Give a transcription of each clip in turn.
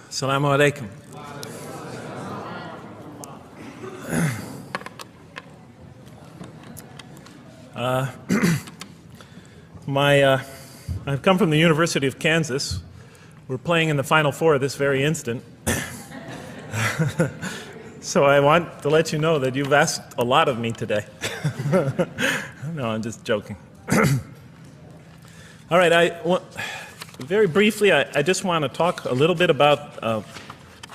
Assalamu alaikum. I've come from the University of Kansas. We're playing in the Final Four this very instant. So I want to let you know that you've asked a lot of me today. No, I'm just joking. All right, very briefly, I just want to talk a little bit about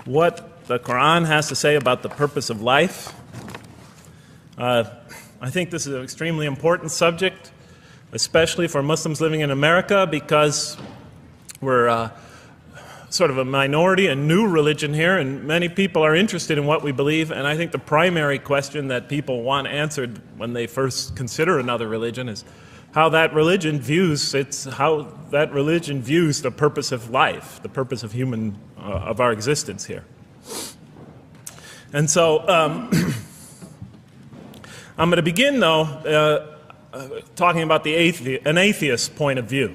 what the Quran has to say about the purpose of life. I think this is an extremely important subject, especially for Muslims living in America, because we're sort of a minority, a new religion here, and many people are interested in what we believe. And I think the primary question that people want answered when they first consider another religion is how that religion views the purpose of life, the purpose of of our existence here. And so I'm going to begin, though, talking about an atheist's point of view,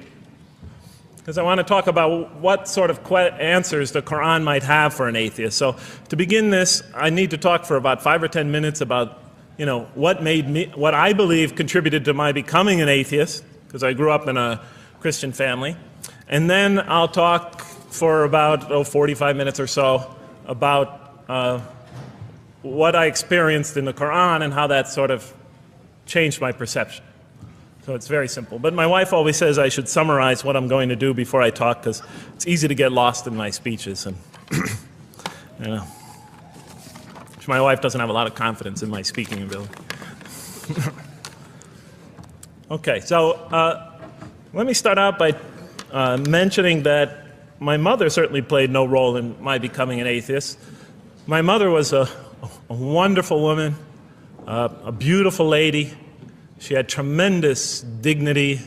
because I want to talk about what sort of answers the Quran might have for an atheist. So to begin this, I need to talk for about 5 or 10 minutes about what I believe contributed to my becoming an atheist, because I grew up in a Christian family. And then I'll talk for about 45 minutes or so about what I experienced in the Quran and how that sort of changed my perception. So it's very simple. But my wife always says I should summarize what I'm going to do before I talk, because it's easy to get lost in my speeches. And my wife doesn't have a lot of confidence in my speaking ability. Okay, so let me start out by mentioning that my mother certainly played no role in my becoming an atheist. My mother was a wonderful woman, a beautiful lady. She had tremendous dignity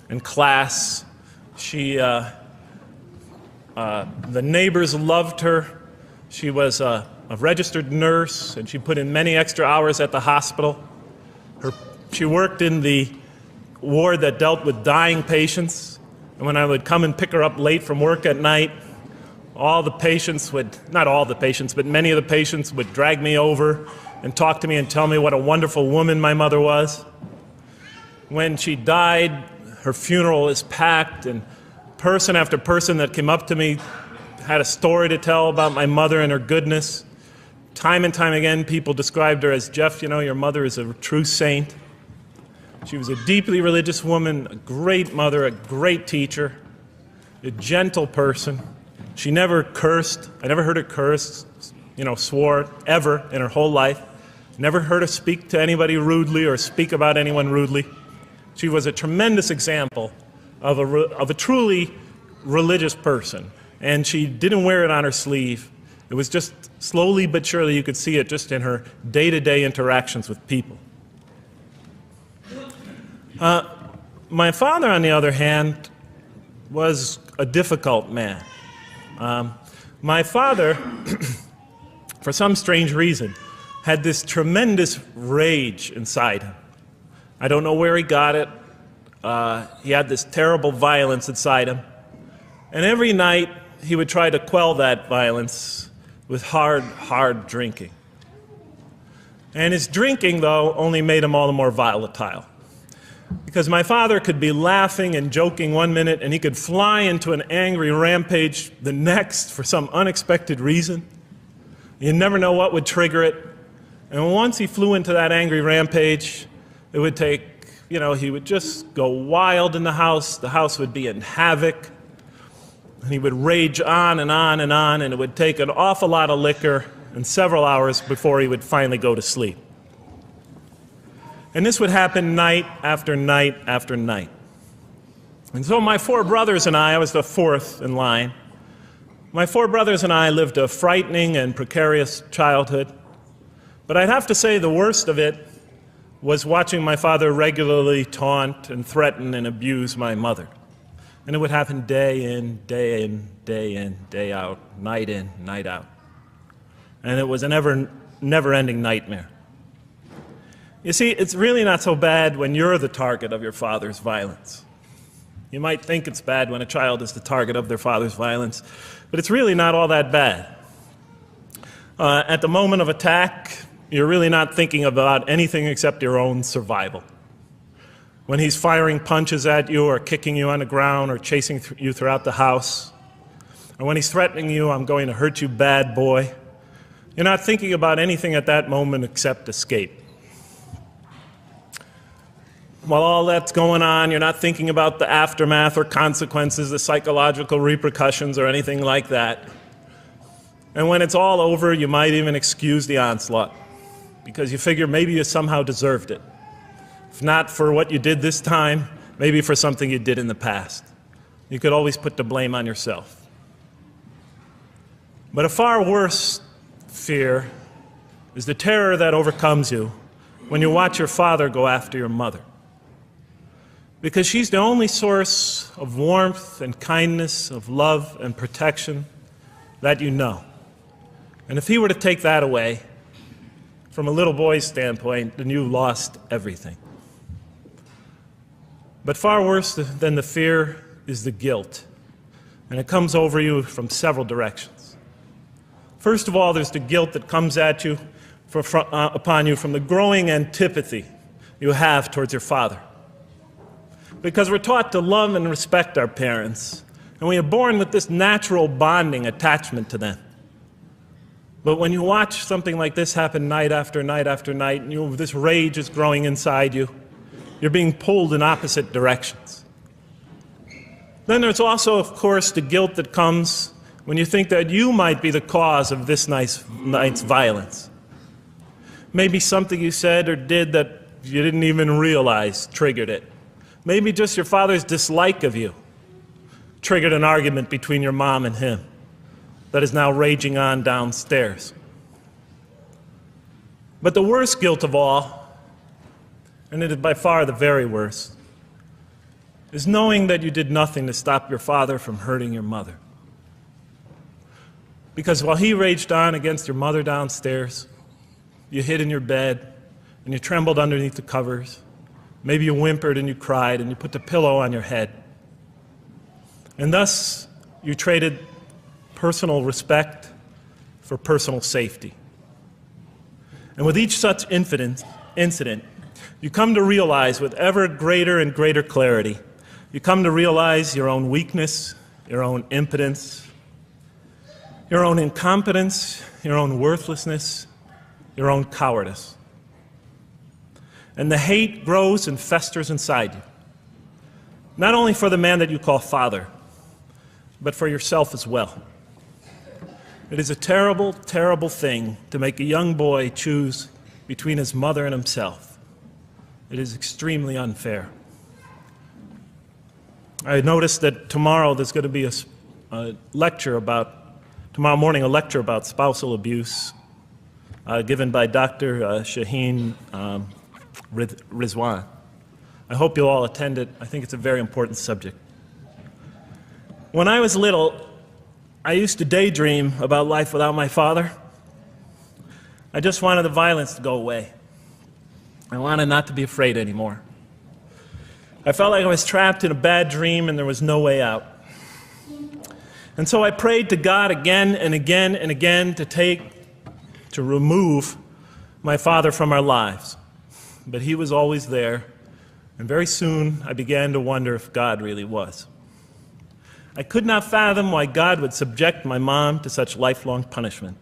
and class. The neighbors loved her. She was a registered nurse, and she put in many extra hours at the hospital. She worked in the ward that dealt with dying patients, and when I would come and pick her up late from work at night, all the patients would, not all the patients, but many of the patients would drag me over and talk to me and tell me what a wonderful woman my mother was. When she died, her funeral was packed, and person after person that came up to me had a story to tell about my mother and her goodness. Time and time again, people described her as, Jeff, your mother is a true saint. She was a deeply religious woman, a great mother, a great teacher, a gentle person. She never cursed. I never heard her curse, swore, ever in her whole life. Never heard her speak to anybody rudely or speak about anyone rudely. She was a tremendous example of a truly religious person. And she didn't wear it on her sleeve. It was just slowly but surely you could see it just in her day-to-day interactions with people. My father, on the other hand, was a difficult man. My father, for some strange reason, had this tremendous rage inside him. I don't know where he got it. He had this terrible violence inside him. And every night, he would try to quell that violence with hard drinking. And his drinking, though, only made him all the more volatile. Because my father could be laughing and joking one minute, and he could fly into an angry rampage the next for some unexpected reason. You never know what would trigger it. And once he flew into that angry rampage, it would take, he would just go wild in the house. The house would be in havoc. And he would rage on and on and on, and it would take an awful lot of liquor and several hours before he would finally go to sleep. And this would happen night after night after night. And so my 4 brothers and I was the 4th in line. My 4 brothers and I lived a frightening and precarious childhood. But I'd have to say the worst of it was watching my father regularly taunt and threaten and abuse my mother. And it would happen day in, day in, day in, day out, night in, night out. And it was a never-ending nightmare. You see, it's really not so bad when you're the target of your father's violence. You might think it's bad when a child is the target of their father's violence, but it's really not all that bad. At the moment of attack, you're really not thinking about anything except your own survival. When he's firing punches at you or kicking you on the ground or chasing you throughout the house, or when he's threatening you, I'm going to hurt you, bad boy, you're not thinking about anything at that moment except escape. While all that's going on, you're not thinking about the aftermath or consequences, the psychological repercussions or anything like that. And when it's all over, you might even excuse the onslaught because you figure maybe you somehow deserved it. If not for what you did this time, maybe for something you did in the past. You could always put the blame on yourself. But a far worse fear is the terror that overcomes you when you watch your father go after your mother. Because she's the only source of warmth and kindness, of love and protection that you know. And if he were to take that away, from a little boy's standpoint, then you lost everything. But far worse than the fear is the guilt. And it comes over you from several directions. First of all, there's the guilt that comes at you upon you from the growing antipathy you have towards your father. Because we're taught to love and respect our parents, and we are born with this natural bonding attachment to them. But when you watch something like this happen night after night after night, and this rage is growing inside you, you're being pulled in opposite directions. Then there's also, of course, the guilt that comes when you think that you might be the cause of this night's violence. Maybe something you said or did that you didn't even realize triggered it. Maybe just your father's dislike of you triggered an argument between your mom and him that is now raging on downstairs. But the worst guilt of all, and it is by far the very worst, is knowing that you did nothing to stop your father from hurting your mother. Because while he raged on against your mother downstairs, you hid in your bed and you trembled underneath the covers. Maybe you whimpered and you cried and you put the pillow on your head. And thus, you traded personal respect for personal safety. And with each such incident, you come to realize with ever greater and greater clarity, you come to realize your own weakness, your own impotence, your own incompetence, your own worthlessness, your own cowardice. And the hate grows and festers inside you, not only for the man that you call father, but for yourself as well. It is a terrible, terrible thing to make a young boy choose between his mother and himself. It is extremely unfair. I noticed that tomorrow there's going to be tomorrow morning a lecture about spousal abuse given by Dr. Shaheen Rizwan. I hope you'll all attend it. I think it's a very important subject. When I was little, I used to daydream about life without my father. I just wanted the violence to go away. I wanted not to be afraid anymore. I felt like I was trapped in a bad dream and there was no way out. And so I prayed to God again and again and again to remove my father from our lives. But he was always there, and very soon I began to wonder if God really was. I could not fathom why God would subject my mom to such lifelong punishment.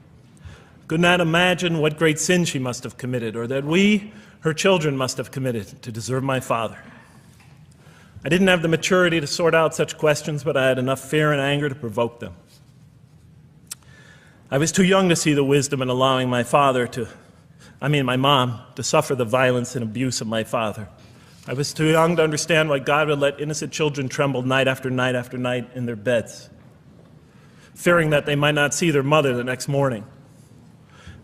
Could not imagine what great sin she must have committed, or that we, her children, must have committed to deserve my father. I didn't have the maturity to sort out such questions, but I had enough fear and anger to provoke them. I was too young to see the wisdom in allowing my mom to suffer the violence and abuse of my father. I was too young to understand why God would let innocent children tremble night after night after night in their beds, fearing that they might not see their mother the next morning.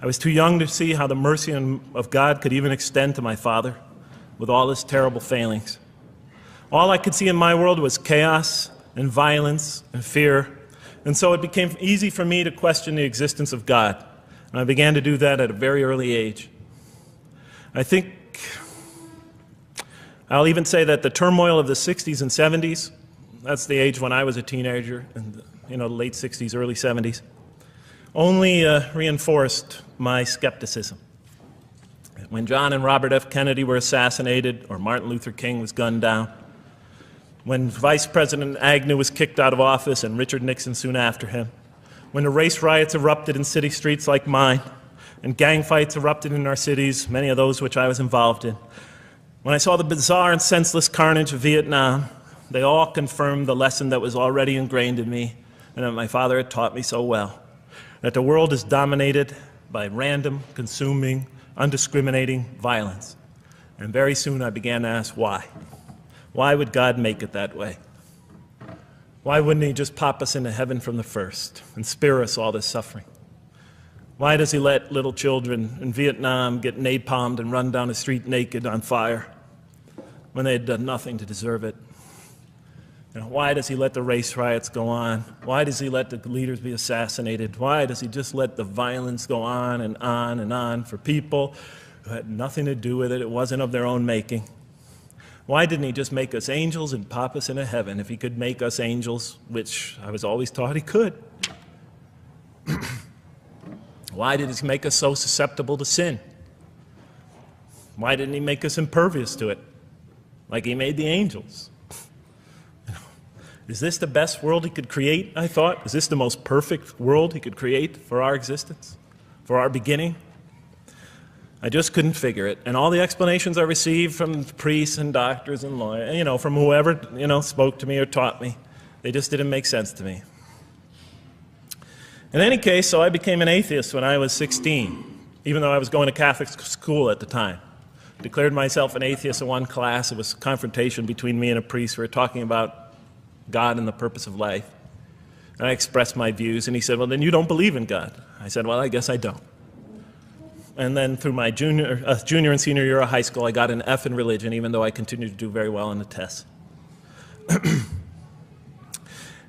I was too young to see how the mercy of God could even extend to my father with all his terrible failings. All I could see in my world was chaos and violence and fear, and so it became easy for me to question the existence of God. And I began to do that at a very early age. I think I'll even say that the turmoil of the 60s and 70s that's the age when I was a teenager in the late 60s, early 70s, only reinforced my skepticism. When John and Robert F. Kennedy were assassinated, or Martin Luther King was gunned down, when Vice President Agnew was kicked out of office and Richard Nixon soon after him, when the race riots erupted in city streets like mine, and gang fights erupted in our cities, many of those which I was involved in, when I saw the bizarre and senseless carnage of Vietnam, they all confirmed the lesson that was already ingrained in me and that my father had taught me so well, that the world is dominated by random, consuming, undiscriminating violence. And very soon I began to ask why. Why would God make it that way? Why wouldn't he just pop us into heaven from the first and spare us all this suffering? Why does he let little children in Vietnam get napalmed and run down the street naked on fire when they had done nothing to deserve it? Why does he let the race riots go on? Why does he let the leaders be assassinated? Why does he just let the violence go on and on and on for people who had nothing to do with it? It wasn't of their own making. Why didn't he just make us angels and pop us into heaven if he could make us angels, which I was always taught he could? Why did he make us so susceptible to sin? Why didn't he make us impervious to it, like he made the angels? Is this the best world he could create, I thought? Is this the most perfect world he could create for our existence, for our beginning? I just couldn't figure it. And all the explanations I received from priests and doctors and lawyers, from whoever, spoke to me or taught me, they just didn't make sense to me. In any case, so I became an atheist when I was 16, even though I was going to Catholic school at the time. Declared myself an atheist in one class. It was a confrontation between me and a priest. We were talking about God and the purpose of life. And I expressed my views, and he said, well, then you don't believe in God. I said, well, I guess I don't. And then through my junior and senior year of high school, I got an F in religion, even though I continued to do very well on the tests.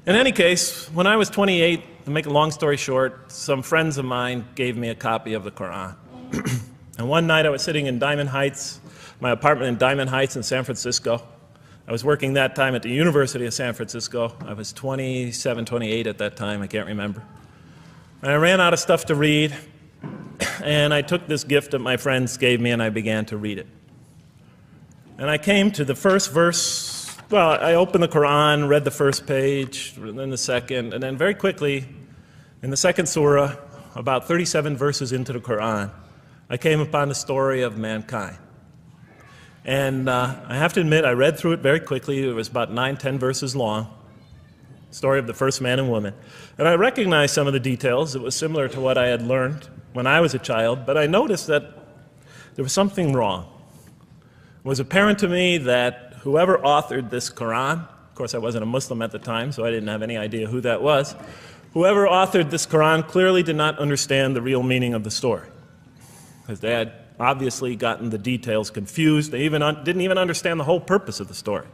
In any case, when I was 28, to make a long story short, some friends of mine gave me a copy of the Quran. And one night I was sitting in Diamond Heights, my apartment in Diamond Heights in San Francisco. I was working that time at the University of San Francisco. I was 27, 28 at that time, I can't remember. And I ran out of stuff to read, and I took this gift that my friends gave me and I began to read it. And I came to the first verse. Well, I opened the Quran, read the first page, then the second, and then very quickly, in the second surah, about 37 verses into the Quran, I came upon the story of mankind. And I have to admit, I read through it very quickly. It was about 9, 10 verses long, story of the first man and woman. And I recognized some of the details. It was similar to what I had learned when I was a child, but I noticed that there was something wrong. It was apparent to me that whoever authored this Quran, of course I wasn't a Muslim at the time, so I didn't have any idea who that was, whoever authored this Quran clearly did not understand the real meaning of the story, because they had obviously gotten the details confused. They didn't even understand the whole purpose of the story.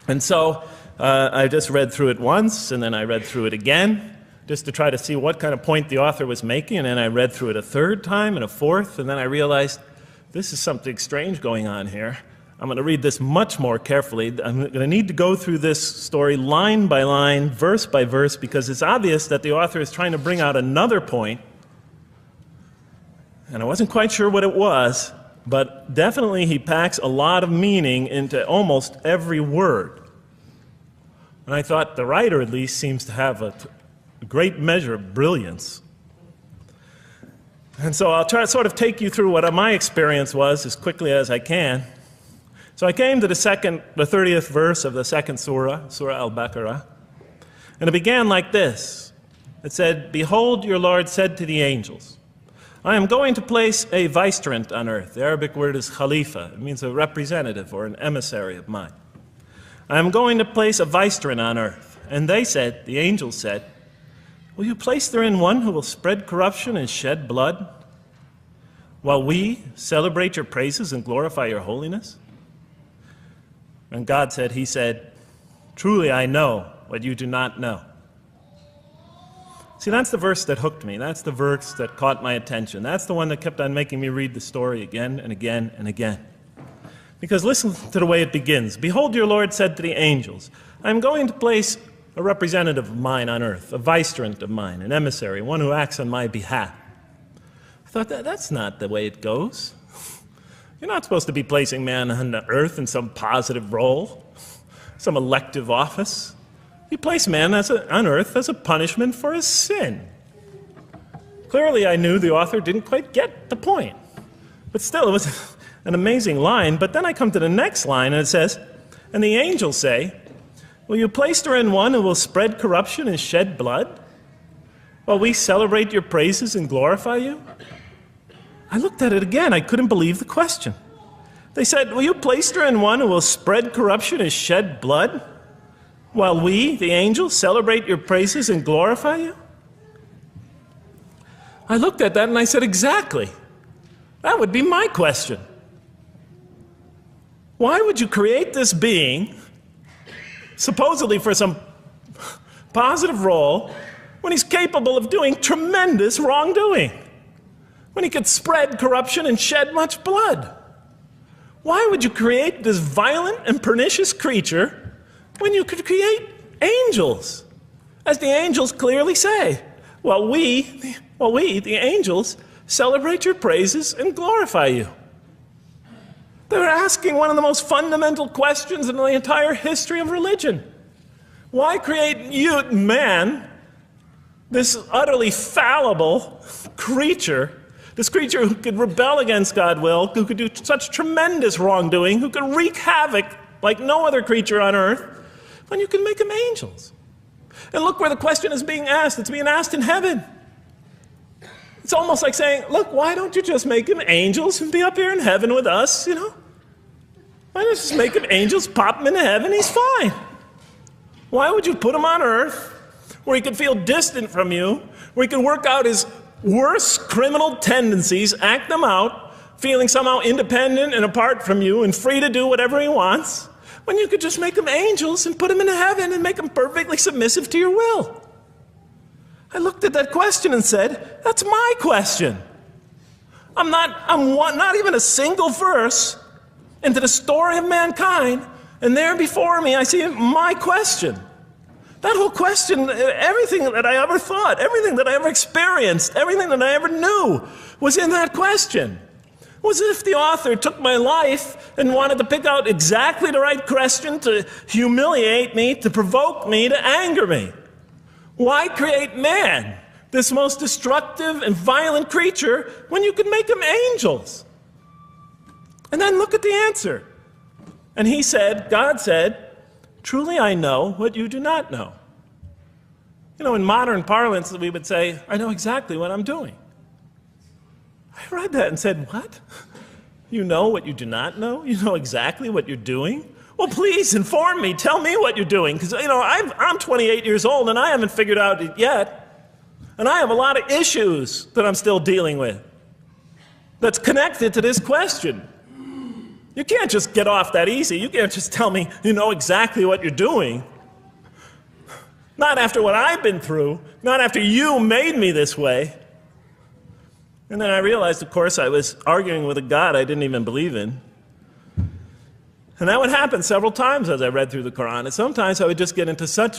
And so I just read through it once, and then I read through it again, just to try to see what kind of point the author was making, and then I read through it a third time and a fourth, and then I realized this is something strange going on here. I'm going to read this much more carefully. I'm going to need to go through this story line by line, verse by verse, because it's obvious that the author is trying to bring out another point. And I wasn't quite sure what it was, but definitely he packs a lot of meaning into almost every word. And I thought the writer at least seems to have a great measure of brilliance. And so I'll try to sort of take you through what my experience was as quickly as I can. So I came to the 30th verse of the second surah, Surah Al-Baqarah, and it began like this. It said, "Behold, your Lord said to the angels, I am going to place a vicegerent on earth." The Arabic word is khalifa. It means a representative or an emissary of mine. "I am going to place a vicegerent on earth." And they said, the angels said, "Will you place therein one who will spread corruption and shed blood, while we celebrate your praises and glorify your holiness?" And God said, he said, "Truly I know what you do not know." See, that's the verse that hooked me. That's the verse that caught my attention. That's the one that kept on making me read the story again and again and again. Because listen to the way it begins. Behold, your Lord said to the angels, I am going to place a representative of mine on earth, a vicegerent of mine, an emissary, one who acts on my behalf. I thought, that's not the way it goes. You're not supposed to be placing man on the earth in some positive role, some elective office. You place man on earth as a punishment for his sin. Clearly, I knew the author didn't quite get the point. But still, it was an amazing line. But then I come to the next line, and it says, and the angels say, will you place her in one who will spread corruption and shed blood, while we celebrate your praises and glorify you? I looked at it again. I couldn't believe the question. They said, will you place her in one who will spread corruption and shed blood, while we, the angels, celebrate your praises and glorify you? I looked at that and I said, exactly. That would be my question. Why would you create this being, supposedly for some positive role, when he's capable of doing tremendous wrongdoing? When he could spread corruption and shed much blood? Why would you create this violent and pernicious creature when you could create angels? As the angels clearly say, well, we, the angels, celebrate your praises and glorify you. They were asking one of the most fundamental questions in the entire history of religion. Why create you, man, this utterly fallible creature, this creature who could rebel against God's will, who could do such tremendous wrongdoing, who could wreak havoc like no other creature on earth, when you can make them angels? And look where the question is being asked. It's being asked in heaven. It's almost like saying, look, why don't you just make him angels and be up here in heaven with us, you know? Why don't you just make him angels, pop him into heaven, he's fine. Why would you put him on earth where he could feel distant from you, where he can work out his worst criminal tendencies, act them out, feeling somehow independent and apart from you and free to do whatever he wants, when you could just make them angels and put them into heaven and make them perfectly submissive to your will? I looked at that question and said, that's my question. I'm not even a single verse into the story of mankind, and there before me I see my question. That whole question, everything that I ever thought, everything that I ever experienced, everything that I ever knew was in that question. It was as if the author took my life and wanted to pick out exactly the right question to humiliate me, to provoke me, to anger me. Why create man, this most destructive and violent creature, when you could make him angels? And then look at the answer. And he said, God said, truly I know what you do not know. You know, in modern parlance, we would say, I know exactly what I'm doing. I read that and said, what? You know what you do not know? You know exactly what you're doing? Well, please inform me. Tell me what you're doing. Because, you know, I'm 28 years old and I haven't figured out it yet. And I have a lot of issues that I'm still dealing with that's connected to this question. You can't just get off that easy. You can't just tell me you know exactly what you're doing. Not after what I've been through. Not after you made me this way. And then I realized, of course, I was arguing with a God I didn't even believe in. And that would happen several times as I read through the Quran. And sometimes I would just get into so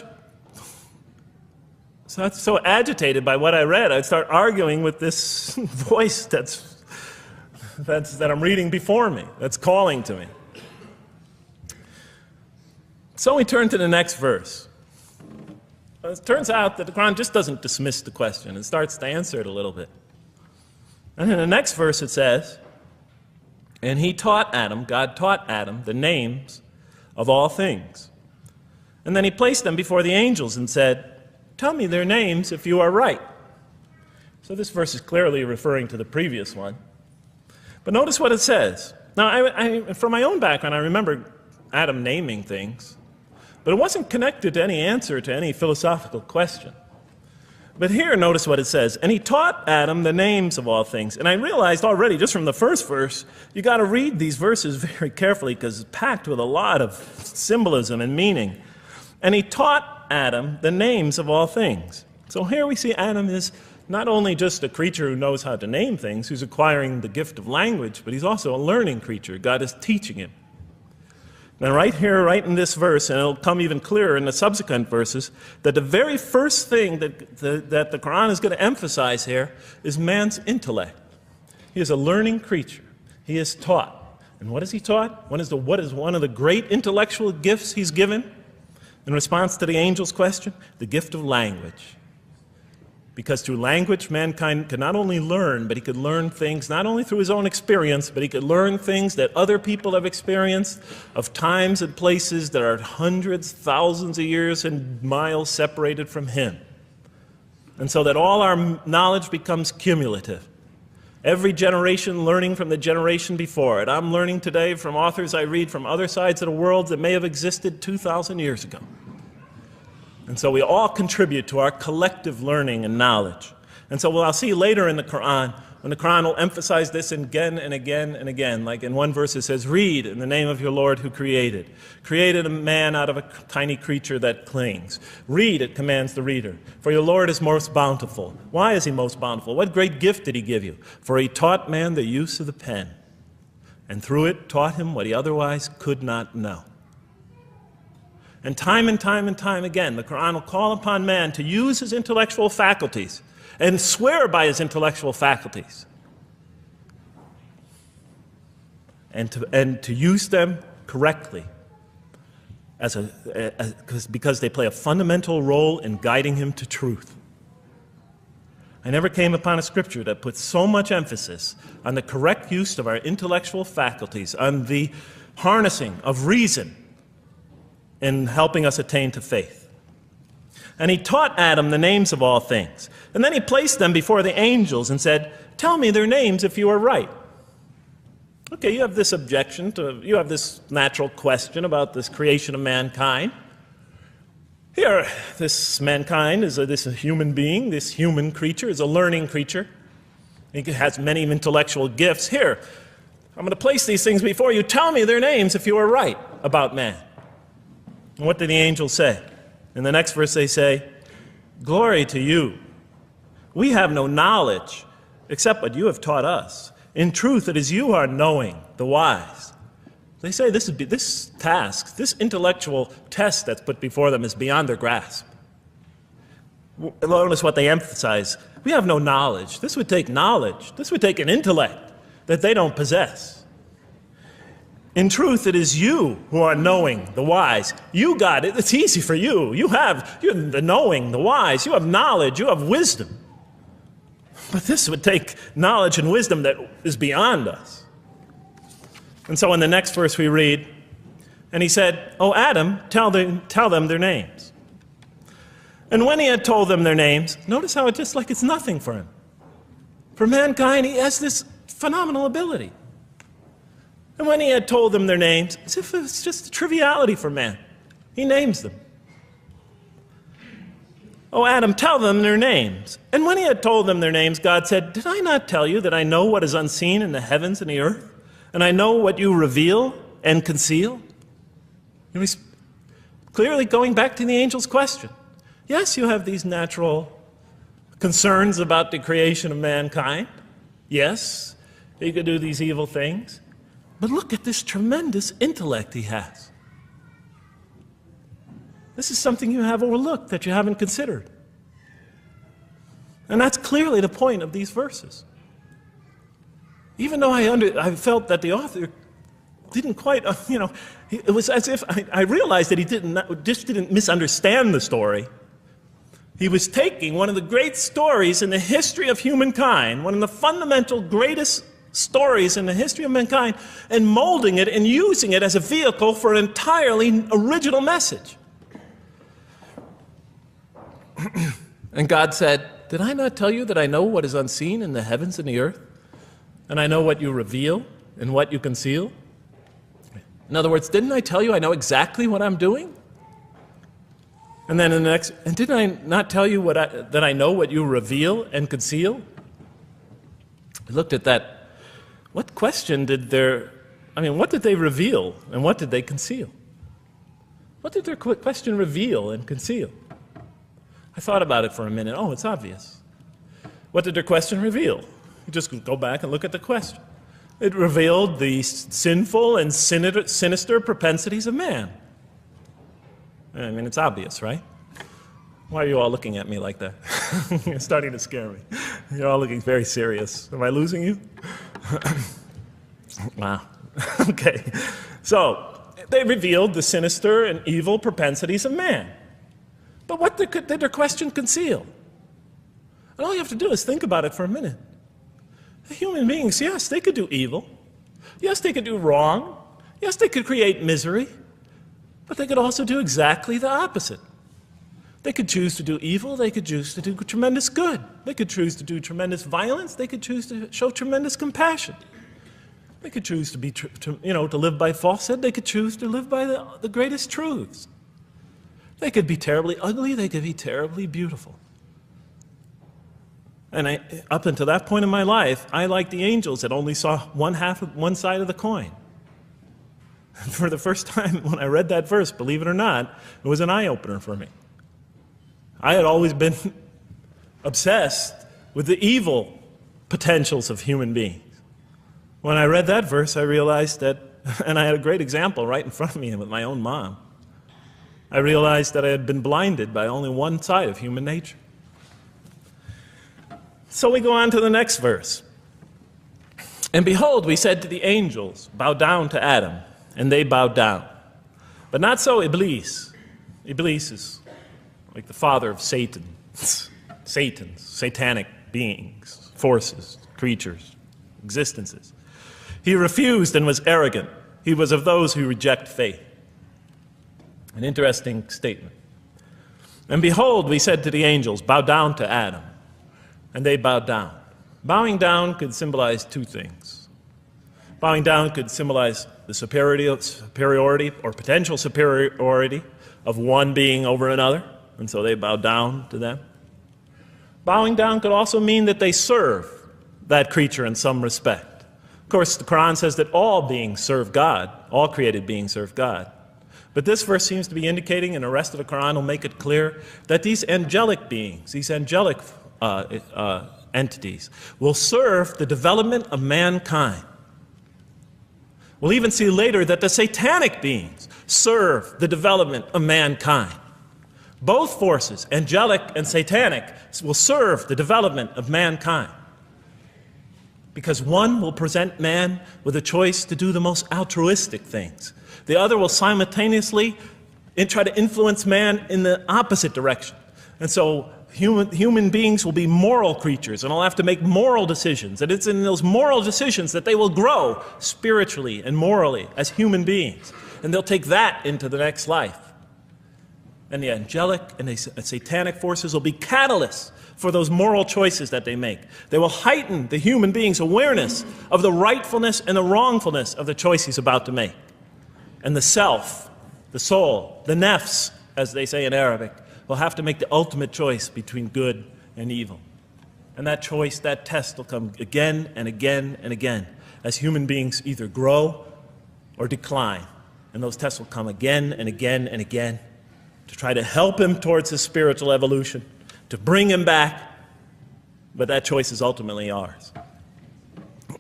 agitated by what I read, I'd start arguing with this voice that I'm reading before me, that's calling to me. So we turn to the next verse. It turns out that the Quran just doesn't dismiss the question. It starts to answer it a little bit. And in the next verse it says, and he taught Adam, God taught Adam, the names of all things. And then he placed them before the angels and said, tell me their names if you are right. So this verse is clearly referring to the previous one. But notice what it says. Now, from my own background, I remember Adam naming things, but it wasn't connected to any answer to any philosophical question. But here, notice what it says. And he taught Adam the names of all things. And I realized already, just from the first verse, you got to read these verses very carefully because it's packed with a lot of symbolism and meaning. And he taught Adam the names of all things. So here we see Adam is not only just a creature who knows how to name things, who's acquiring the gift of language, but he's also a learning creature. God is teaching him. And right here, right in this verse, and it'll come even clearer in the subsequent verses, that the very first thing that the Quran is going to emphasize here is man's intellect. He is a learning creature. He is taught. And what is he taught? What is one of the great intellectual gifts he's given? In response to the angel's question, the gift of language. Because through language, mankind can not only learn, but he could learn things not only through his own experience, but he could learn things that other people have experienced of times and places that are hundreds, thousands of years and miles separated from him. And so that all our knowledge becomes cumulative. Every generation learning from the generation before it. I'm learning today from authors I read from other sides of the world that may have existed 2,000 years ago. And so we all contribute to our collective learning and knowledge. And so what I'll see later in the Quran, when the Quran will emphasize this again and again and again. Like in one verse it says, read in the name of your Lord who created. Created a man out of a tiny creature that clings. Read, it commands the reader. For your Lord is most bountiful. Why is he most bountiful? What great gift did he give you? For he taught man the use of the pen. And through it taught him what he otherwise could not know. And time again, the Quran will call upon man to use his intellectual faculties and swear by his intellectual faculties. And to use them correctly because they play a fundamental role in guiding him to truth. I never came upon a scripture that puts so much emphasis on the correct use of our intellectual faculties, on the harnessing of reason, in helping us attain to faith. And he taught Adam the names of all things. And then he placed them before the angels and said, tell me their names if you are right. Okay, you have this objection you have this natural question about this creation of mankind. Here, this mankind is this human being, this human creature is a learning creature. He has many intellectual gifts. Here, I'm going to place these things before you. Tell me their names if you are right about man. And what did the angels say? In the next verse they say, glory to you. We have no knowledge except what you have taught us. In truth, it is you who are knowing, the wise. They say this task, this intellectual test that's put before them is beyond their grasp. Notice what they emphasize. We have no knowledge. This would take knowledge. This would take an intellect that they don't possess. In truth, it is you who are knowing, the wise. You got it. It's easy for you. You're the knowing, the wise. You have knowledge. You have wisdom. But this would take knowledge and wisdom that is beyond us. And so in the next verse we read, and he said, "O Adam, tell them their names." And when he had told them their names, notice how it's just like it's nothing for him. For mankind, he has this phenomenal ability. And when he had told them their names, as if it was just a triviality for man, he names them. "O Adam, tell them their names." And when he had told them their names, God said, "Did I not tell you that I know what is unseen in the heavens and the earth? And I know what you reveal and conceal?" And he's clearly going back to the angel's question. Yes, you have these natural concerns about the creation of mankind. Yes, he could do these evil things. But look at this tremendous intellect he has. This is something you have overlooked, that you haven't considered. And that's clearly the point of these verses. Even though I felt that the author didn't quite, it was as if I realized that he just didn't misunderstand the story. He was taking one of the great stories in the history of humankind, one of the fundamental greatest stories in the history of mankind, and molding it and using it as a vehicle for an entirely original message. And God said, "Did I not tell you that I know what is unseen in the heavens and the earth? And I know what you reveal and what you conceal?" In other words, didn't I tell you I know exactly what I'm doing? And then in the next, and didn't I not tell you that I know what you reveal and conceal? I looked at that. What question what did they reveal and what did they conceal? What did their question reveal and conceal? I thought about it for a minute. Oh, it's obvious. What did their question reveal? You just go back and look at the question. It revealed the sinful and sinister propensities of man. I mean, it's obvious, right? Why are you all looking at me like that? You're starting to scare me. You're all looking very serious. Am I losing you? Wow. Okay. So, they revealed the sinister and evil propensities of man. But what did their question conceal? And all you have to do is think about it for a minute. Human beings, yes, they could do evil. Yes, they could do wrong. Yes, they could create misery. But they could also do exactly the opposite. They could choose to do evil. They could choose to do tremendous good. They could choose to do tremendous violence. They could choose to show tremendous compassion. They could choose to be, to live by falsehood. They could choose to live by the greatest truths. They could be terribly ugly. They could be terribly beautiful. And up until that point in my life, I, like the angels, that only saw one side of the coin. And for the first time, when I read that verse, believe it or not, it was an eye-opener for me. I had always been obsessed with the evil potentials of human beings. When I read that verse, I realized that, and I had a great example right in front of me with my own mom, I realized that I had been blinded by only one side of human nature. So we go on to the next verse. And behold, we said to the angels, bow down to Adam, and they bowed down. But not so Iblis. Iblis is like the father of Satan. Satan's, satanic beings, forces, creatures, existences. He refused and was arrogant. He was of those who reject faith. An interesting statement. And behold, we said to the angels, bow down to Adam. And they bowed down. Bowing down could symbolize two things. Bowing down could symbolize the superiority or potential superiority of one being over another, and so they bowed down to them. Bowing down could also mean that they serve that creature in some respect. Of course, the Quran says that all beings serve God, all created beings serve God. But this verse seems to be indicating, and the rest of the Quran will make it clear, that these angelic beings, these angelic entities, will serve the development of mankind. We'll even see later that the satanic beings serve the development of mankind. Both forces, angelic and satanic, will serve the development of mankind. Because one will present man with a choice to do the most altruistic things. The other will simultaneously try to influence man in the opposite direction. And so human beings will be moral creatures, and they'll have to make moral decisions. And it's in those moral decisions that they will grow spiritually and morally as human beings. And they'll take that into the next life. And the angelic and the satanic forces will be catalysts for those moral choices that they make. They will heighten the human being's awareness of the rightfulness and the wrongfulness of the choice he's about to make. And the self, the soul, the nafs, as they say in Arabic, will have to make the ultimate choice between good and evil. And that choice, that test will come again and again and again as human beings either grow or decline. And those tests will come again and again and again to try to help him towards his spiritual evolution, to bring him back, but that choice is ultimately ours.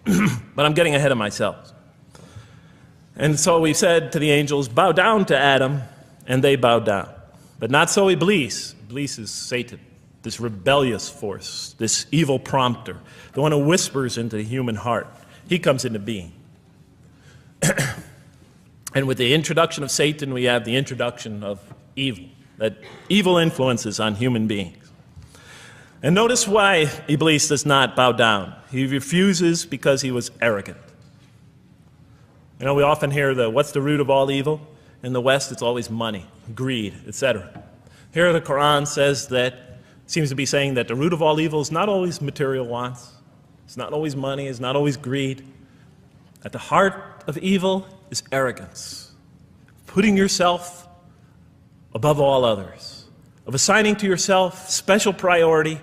But I'm getting ahead of myself. And so we said to the angels, bow down to Adam, and they bowed down. But not so Iblis. Iblis is Satan, this rebellious force, this evil prompter, the one who whispers into the human heart. He comes into being. And with the introduction of Satan, we have the introduction of evil, that evil influences on human beings. And notice why Iblis does not bow down. He refuses because he was arrogant. You know, we often hear what's the root of all evil? In the West, it's always money, greed, etc. Here the Quran says that, seems to be saying that the root of all evil is not always material wants. It's not always money, it's not always greed. At the heart of evil is arrogance. Putting yourself above all others. Of assigning to yourself special priority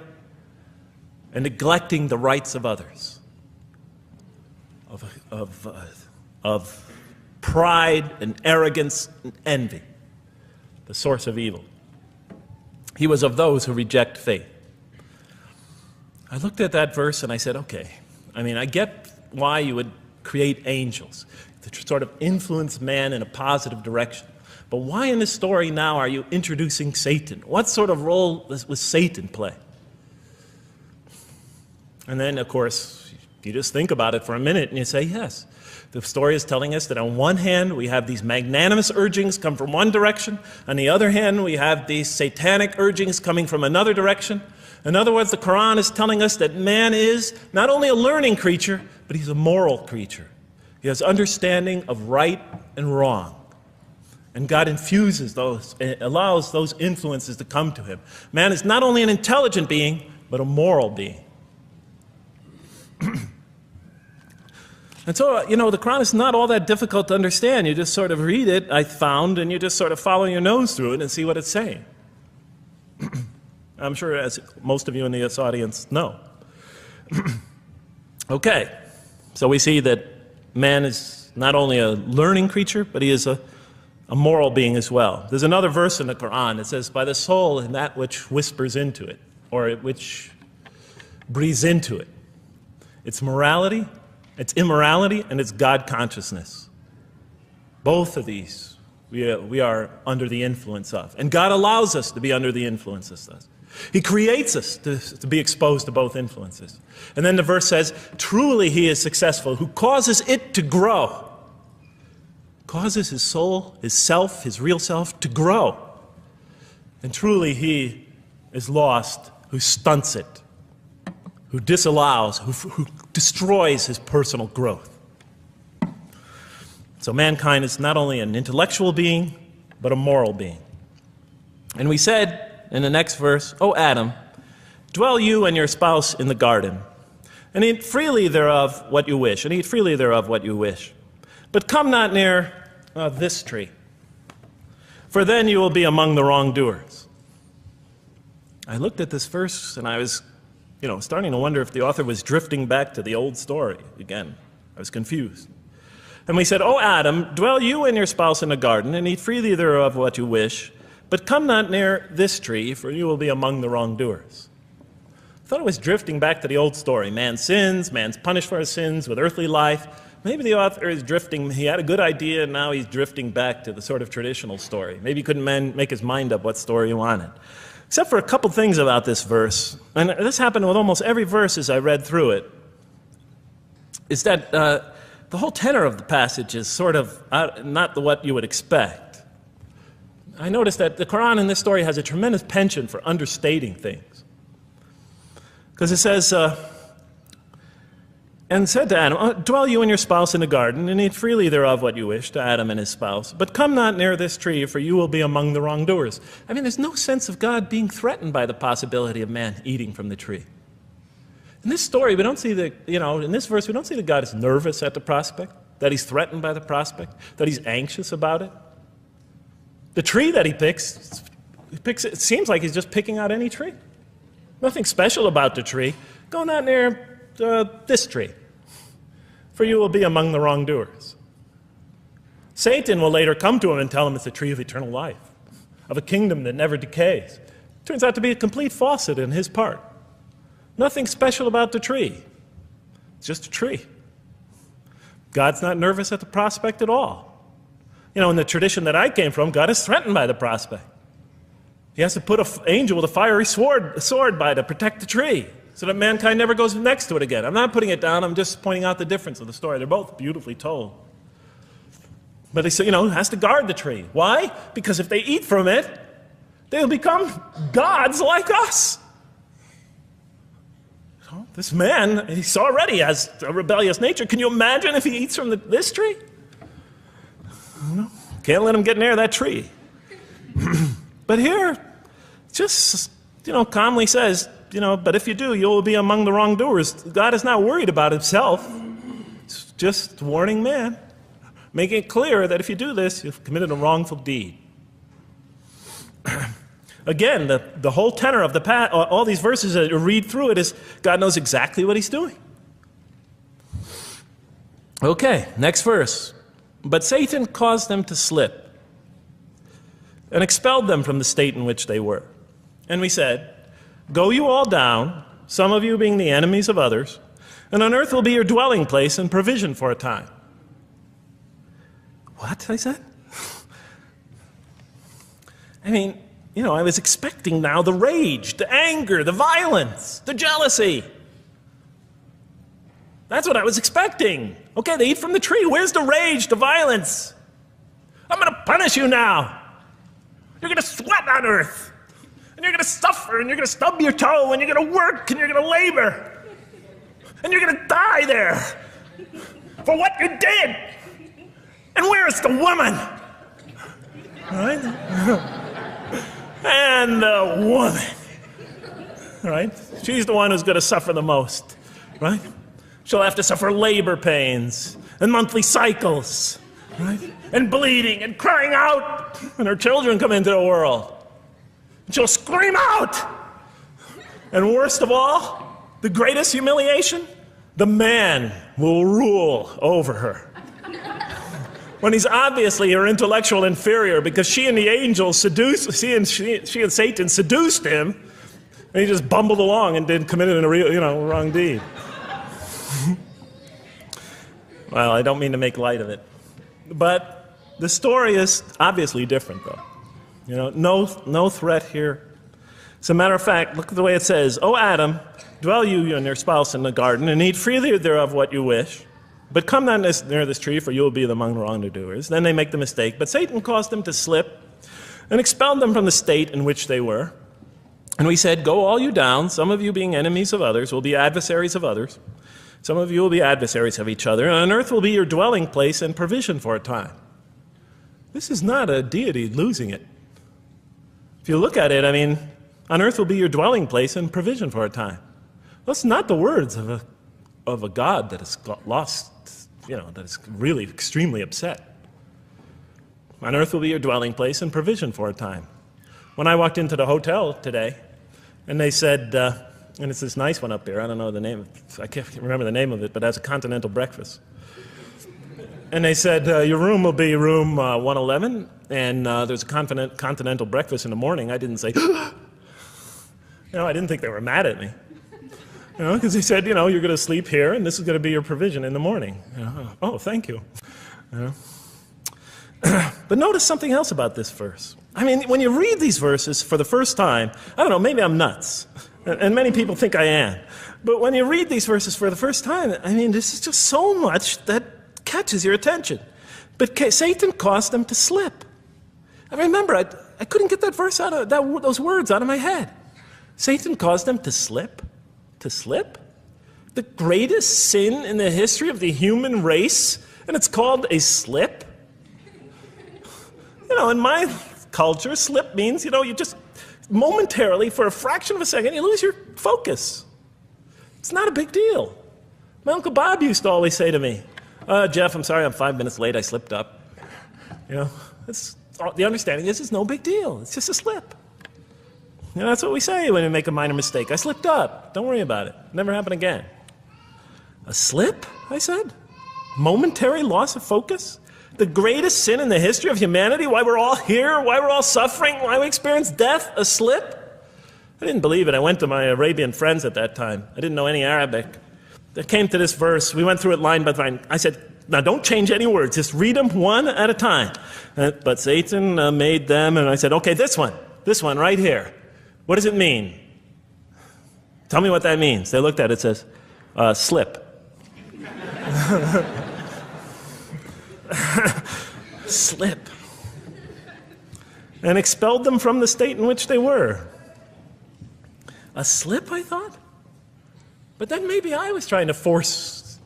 and neglecting the rights of others. Of pride and arrogance and envy, the source of evil. He was of those who reject faith. I looked at that verse and I said, okay, I mean, I get why you would create angels, to sort of influence man in a positive direction. But why in this story now are you introducing Satan? What sort of role was Satan play? And then, of course, you just think about it for a minute and you say, yes. The story is telling us that on one hand, we have these magnanimous urgings come from one direction. On the other hand, we have these satanic urgings coming from another direction. In other words, the Quran is telling us that man is not only a learning creature, but he's a moral creature. He has understanding of right and wrong. And God infuses those, allows those influences to come to him. Man is not only an intelligent being, but a moral being. And so, the Quran is not all that difficult to understand. You just sort of read it, I found, and you just sort of follow your nose through it and see what it's saying. I'm sure as most of you in this audience know. Okay, so we see that man is not only a learning creature, but he is a moral being as well. There's another verse in the Quran that says, by the soul and that which whispers into it, or which breathes into it. It's morality, it's immorality, and it's God consciousness. Both of these we are under the influence of. And God allows us to be under the influence of this. He creates us to be exposed to both influences. And then the verse says, truly he is successful, who causes it to grow. Causes his soul, his self, his real self to grow. And truly he is lost, who stunts it, who disallows, who destroys his personal growth. So mankind is not only an intellectual being, but a moral being. And we said in the next verse, O Adam, dwell you and your spouse in the garden, and eat freely thereof what you wish, and eat freely thereof what you wish. But come not near this tree, for then you will be among the wrongdoers. I looked at this verse and I was starting to wonder if the author was drifting back to the old story again. I was confused. And we said, O Adam, dwell you and your spouse in the garden, and eat freely thereof what you wish, but come not near this tree, for you will be among the wrongdoers. I thought it was drifting back to the old story. Man sins, man's punished for his sins with earthly life. Maybe the author is drifting, he had a good idea, and now he's drifting back to the sort of traditional story. Maybe he couldn't make his mind up what story he wanted. Except for a couple things about this verse, and this happened with almost every verse as I read through it, is that the whole tenor of the passage is sort of not what you would expect. I noticed that the Quran in this story has a tremendous penchant for understating things. Because it says, and said to Adam, dwell you and your spouse in the garden, and eat freely thereof what you wish, to Adam and his spouse. But come not near this tree, for you will be among the wrongdoers. I mean, there's no sense of God being threatened by the possibility of man eating from the tree. In this story, we don't see in this verse, we don't see that God is nervous at the prospect, that he's threatened by the prospect, that he's anxious about it. The tree that he picks, it seems like he's just picking out any tree. Nothing special about the tree. Go not near this tree, for you will be among the wrongdoers. Satan will later come to him and tell him it's a tree of eternal life, of a kingdom that never decays. Turns out to be a complete falsehood in his part. Nothing special about the tree. It's just a tree. God's not nervous at the prospect at all. In the tradition that I came from, God is threatened by the prospect. He has to put an angel with a fiery sword by to protect the tree, so that mankind never goes next to it again. I'm not putting it down, I'm just pointing out the difference of the story. They're both beautifully told. But he has to guard the tree. Why? Because if they eat from it, they'll become gods like us. This man, he already has a rebellious nature. Can you imagine if he eats from this tree? Can't let him get near that tree. But here, just, calmly says, but if you do, you will be among the wrongdoers. God is not worried about himself. It's just warning man, making it clear that if you do this, you've committed a wrongful deed. Again, the whole tenor of all these verses that you read through it is God knows exactly what he's doing. Okay, next verse. But Satan caused them to slip and expelled them from the state in which they were. And we said, go you all down, some of you being the enemies of others, And on earth will be your dwelling place and provision for a time. What? I said. I mean, you know, I was expecting now the rage, the anger, the violence, the jealousy. That's what I was expecting. Okay, they eat from the tree. Where's the rage, the violence? I'm going to punish you now. You're going to sweat on earth. And you're going to suffer, and you're going to stub your toe, and you're going to work, and you're going to labor. And you're going to die there for what you did. And where is the woman? All right? And the woman. All right? She's the one who's going to suffer the most. Right? She'll have to suffer labor pains and monthly cycles. Right? And bleeding and crying out when her children come into the world. And she'll scream out. And worst of all, the greatest humiliation, the man will rule over her. When he's obviously her intellectual inferior because she and the angels she and Satan seduced him, and he just bumbled along and committed a real, wrong deed. Well, I don't mean to make light of it. But the story is obviously different, though. No threat here. As a matter of fact, look at the way it says, "O Adam, dwell you and your spouse in the garden, and eat freely thereof what you wish. But come not near this tree, for you will be among the wrongdoers." Then they make the mistake. But Satan caused them to slip and expelled them from the state in which they were. And we said, "Go all you down, some of you being enemies of others, will be adversaries of others. Some of you will be adversaries of each other, and on earth will be your dwelling place and provision for a time." This is not a deity losing it. If you look at it, I mean, on earth will be your dwelling place and provision for a time. That's not the words of a God that has got lost, that is really extremely upset. On earth will be your dwelling place and provision for a time. When I walked into the hotel today, and they said, and it's this nice one up here, I don't know the name, I can't remember the name of it, but it has a continental breakfast. And they said, your room will be room 111, and there's a continental breakfast in the morning. I didn't say, I didn't think they were mad at me. Because he said, you're going to sleep here, and this is going to be your provision in the morning. Oh, thank you. But notice something else about this verse. I mean, when you read these verses for the first time, I don't know, maybe I'm nuts. And many people think I am. But when you read these verses for the first time, I mean, this is just so much that catches your attention. But Satan caused them to slip. I remember, I couldn't get that verse out of those words out of my head. Satan caused them to slip. To slip? The greatest sin in the history of the human race, and it's called a slip? In my culture, slip means, you just momentarily, for a fraction of a second, you lose your focus. It's not a big deal. My Uncle Bob used to always say to me, Jeff, I'm sorry I'm 5 minutes late, I slipped up. The understanding is it's no big deal. It's just a slip. That's what we say when we make a minor mistake. I slipped up. Don't worry about it. Never happen again. A slip, I said? Momentary loss of focus? The greatest sin in the history of humanity? Why we're all here? Why we're all suffering? Why we experience death? A slip? I didn't believe it. I went to my Arabian friends at that time. I didn't know any Arabic. They came to this verse. We went through it line by line. I said, now don't change any words. Just read them one at a time. But Satan made them, and I said, okay, this one right here. What does it mean? Tell me what that means. They looked at it, it says, slip. Slip. And expelled them from the state in which they were. A slip, I thought? But then maybe I was trying to force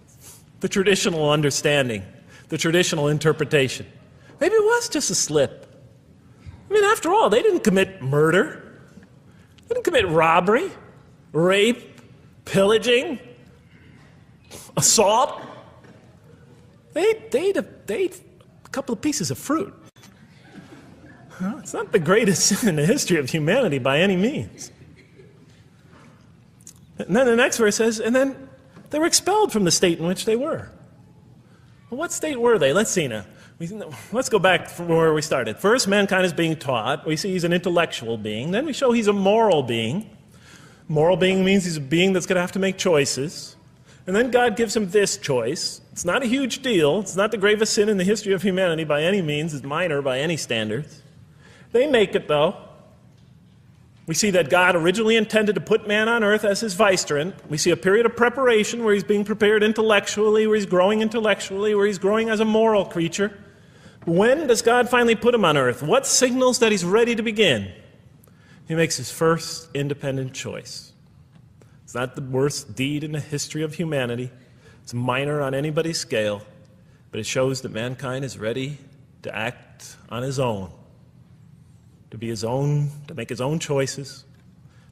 the traditional understanding, the traditional interpretation. Maybe it was just a slip. I mean, after all, they didn't commit murder. They didn't commit robbery, rape, pillaging, assault. They ate a couple of pieces of fruit. It's not the greatest sin in the history of humanity by any means. And then the next verse says, and then they were expelled from the state in which they were. Well, what state were they? Let's see now. Let's go back from where we started. First, mankind is being taught. We see he's an intellectual being. Then we show he's a moral being. Moral being means he's a being that's going to have to make choices. And then God gives him this choice. It's not a huge deal. It's not the gravest sin in the history of humanity by any means. It's minor by any standards. They make it, though. We see that God originally intended to put man on earth as his vicegerent. We see a period of preparation where he's being prepared intellectually, where he's growing intellectually, where he's growing as a moral creature. When does God finally put him on earth? What signals that he's ready to begin? He makes his first independent choice. It's not the worst deed in the history of humanity. It's minor on anybody's scale, but it shows that mankind is ready to act on his own, to be his own, to make his own choices,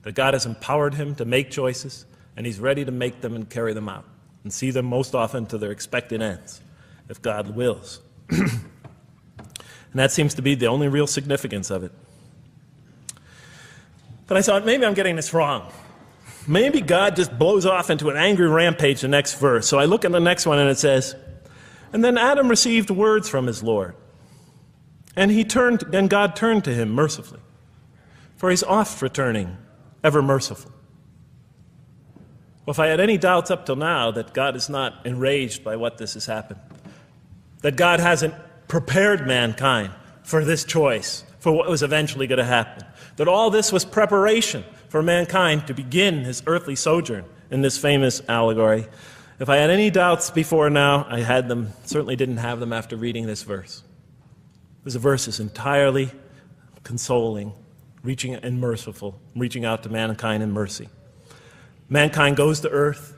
that God has empowered him to make choices, and he's ready to make them and carry them out, and see them most often to their expected ends, if God wills. And that seems to be the only real significance of it. But I thought, maybe I'm getting this wrong. Maybe God just blows off into an angry rampage the next verse. So I look at the next one and it says, and then Adam received words from his Lord. And God turned to him mercifully, for he's oft returning, ever merciful. Well, if I had any doubts up till now that God is not enraged by what this has happened, that God hasn't prepared mankind for this choice, for what was eventually going to happen, that all this was preparation for mankind to begin his earthly sojourn in this famous allegory. If I had any doubts before now, I had them, certainly didn't have them after reading this verse. This verse is entirely consoling, reaching and merciful, reaching out to mankind in mercy. Mankind goes to earth.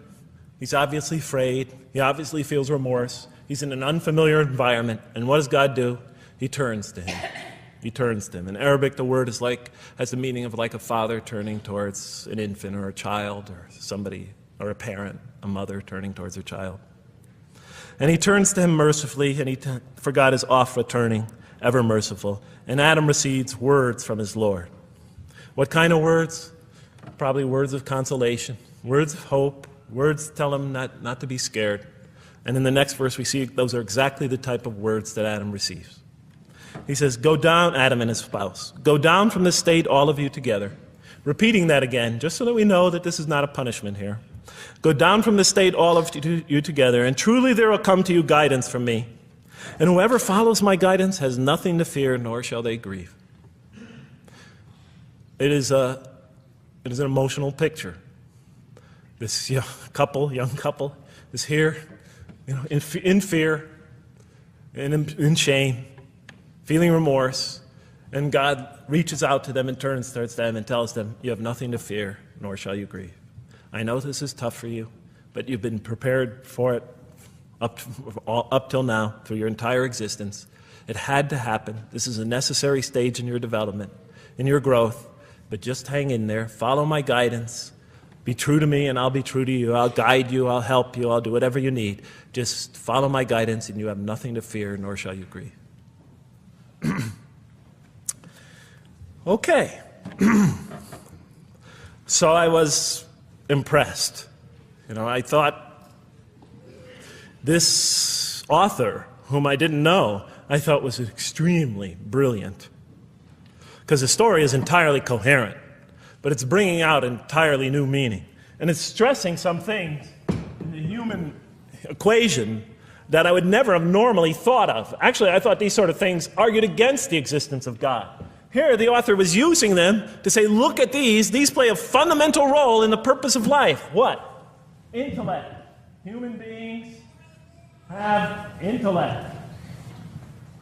He's obviously afraid. He obviously feels remorse. He's in an unfamiliar environment. And what does God do? He turns to him. He turns to him. In Arabic, the word has the meaning of like a father turning towards an infant or a child or somebody, or a parent, a mother turning towards her child. And he turns to him mercifully, and for God is oft returning, ever merciful. And Adam receives words from his Lord. What kind of words? Probably words of consolation, words of hope, words tell him not to be scared. And in the next verse we see those are exactly the type of words that Adam receives. He says, go down, Adam and his spouse, go down from this state, all of you together. Repeating that again, just so that we know that this is not a punishment here. Go down from this state, all of you together, and truly there will come to you guidance from me. And whoever follows my guidance has nothing to fear, nor shall they grieve. It is an emotional picture. This young couple is here, in fear, in shame, feeling remorse, and God reaches out to them and turns towards them and tells them, you have nothing to fear, nor shall you grieve. I know this is tough for you, but you've been prepared for it up till now, through your entire existence. It had to happen. This is a necessary stage in your development, in your growth, but just hang in there, follow my guidance, be true to me and I'll be true to you, I'll guide you, I'll help you, I'll do whatever you need. Just follow my guidance and you have nothing to fear, nor shall you grieve. Okay. So I was impressed. I thought this author, whom I didn't know, I thought was extremely brilliant. Because the story is entirely coherent, but it's bringing out entirely new meaning. And it's stressing some things in the human equation that I would never have normally thought of. Actually, I thought these sort of things argued against the existence of God. Here, the author was using them to say, look at these play a fundamental role in the purpose of life. What? Intellect. Human beings have intellect.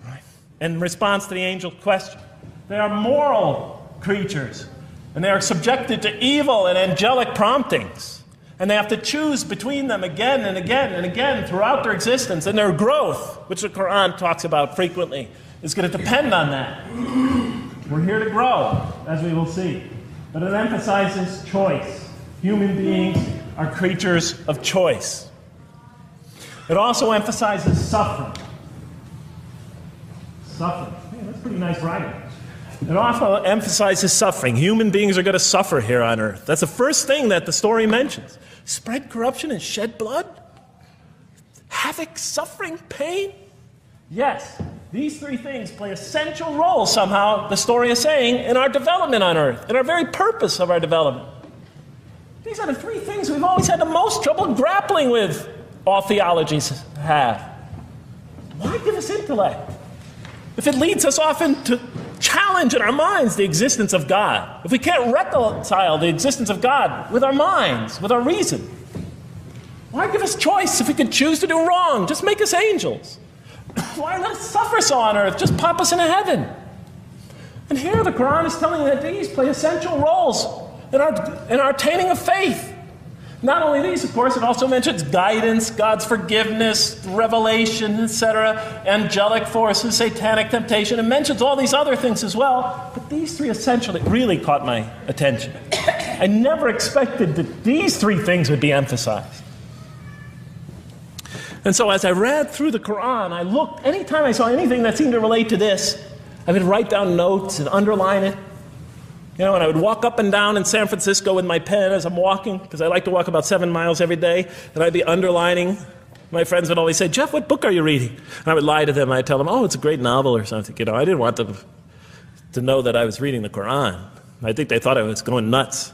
Right. In response to the angel's question, they are moral creatures, and they are subjected to evil and angelic promptings. And they have to choose between them again and again and again throughout their existence. And their growth, which the Quran talks about frequently, is going to depend on that. We're here to grow, as we will see. But it emphasizes choice. Human beings are creatures of choice. It also emphasizes suffering. Suffering. Man, that's pretty nice writing. It also emphasizes suffering. Human beings are going to suffer here on earth. That's the first thing that the story mentions. Spread corruption and shed blood? Havoc, suffering, pain? Yes, these three things play essential roles somehow, the story is saying, in our development on earth, in our very purpose of our development. These are the three things we've always had the most trouble grappling with, all theologies have. Why give us intellect if it leads us often to challenge in our minds the existence of God? If we can't reconcile the existence of God with our minds, with our reason, why give us choice if we can choose to do wrong? Just make us angels. Why let us suffer so on earth? Just pop us into heaven. And here the Quran is telling that these play essential roles in our attaining of faith. Not only these, of course, it also mentions guidance, God's forgiveness, revelation, etc., angelic forces, satanic temptation. It mentions all these other things as well, but these three essentially really caught my attention. I never expected that these three things would be emphasized. And so as I read through the Quran, I looked, anytime I saw anything that seemed to relate to this, I would write down notes and underline it. You know, and I would walk up and down in San Francisco with my pen as I'm walking, because I like to walk about 7 miles every day, and I'd be underlining. My friends would always say, "Jeff, what book are you reading?" And I would lie to them. I'd tell them, "Oh, it's a great novel or something." You know, I didn't want them to know that I was reading the Quran. I think they thought I was going nuts.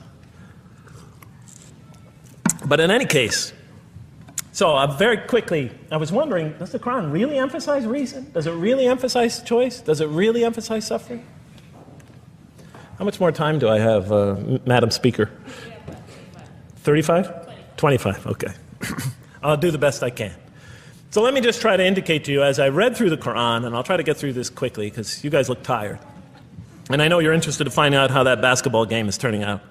But in any case, so very quickly, I was wondering, does the Quran really emphasize reason? Does it really emphasize choice? Does it really emphasize suffering? How much more time do I have, Madam Speaker? 35? 25, okay. I'll do the best I can. So let me just try to indicate to you, as I read through the Quran, and I'll try to get through this quickly because you guys look tired. And I know you're interested to find out how that basketball game is turning out.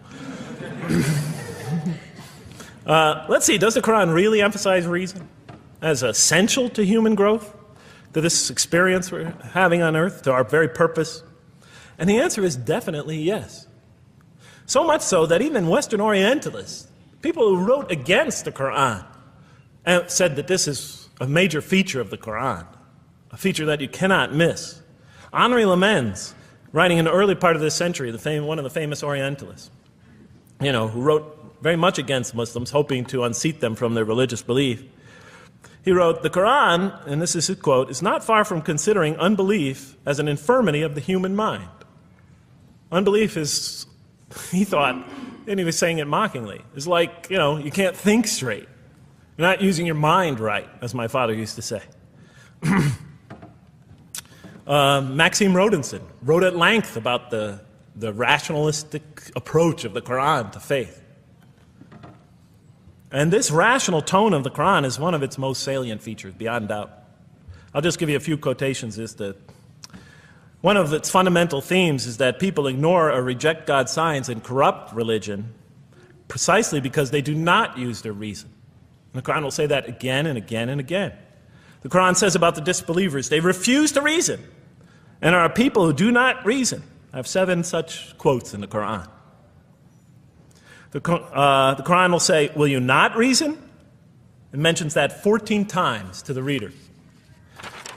Let's see, does the Quran really emphasize reason as essential to human growth, to this experience we're having on earth, to our very purpose? And the answer is definitely yes. So much so that even Western Orientalists, people who wrote against the Quran, said that this is a major feature of the Quran, a feature that you cannot miss. Henri Lemens, writing in the early part of this century, one of the famous Orientalists, you know, who wrote very much against Muslims, hoping to unseat them from their religious belief. He wrote, "The Quran," and this is his quote, "is not far from considering unbelief as an infirmity of the human mind." Unbelief is, he thought, and he was saying it mockingly, is like, you know, you can't think straight. You're not using your mind right, as my father used to say. Maxime Rodinson wrote at length about the rationalistic approach of the Quran to faith. And this rational tone of the Quran is one of its most salient features, beyond doubt. I'll just give you a few quotations. One of its fundamental themes is that people ignore or reject God's signs and corrupt religion precisely because they do not use their reason. And the Quran will say that again and again and again. The Quran says about the disbelievers, they refuse to reason and are a people who do not reason. I have 7 such quotes in the Quran. The Quran will say, "Will you not reason?" It mentions that 14 times to the reader.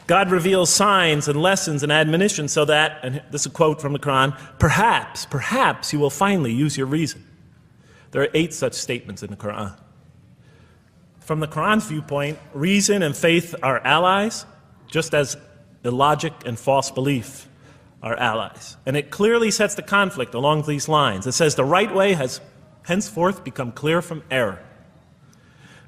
God reveals signs and lessons and admonitions so that, and this is a quote from the Quran, perhaps you will finally use your reason. There are 8 such statements in the Quran. From the Quran's viewpoint, reason and faith are allies, just as illogic and false belief are allies. And it clearly sets the conflict along these lines. It says the right way has henceforth become clear from error.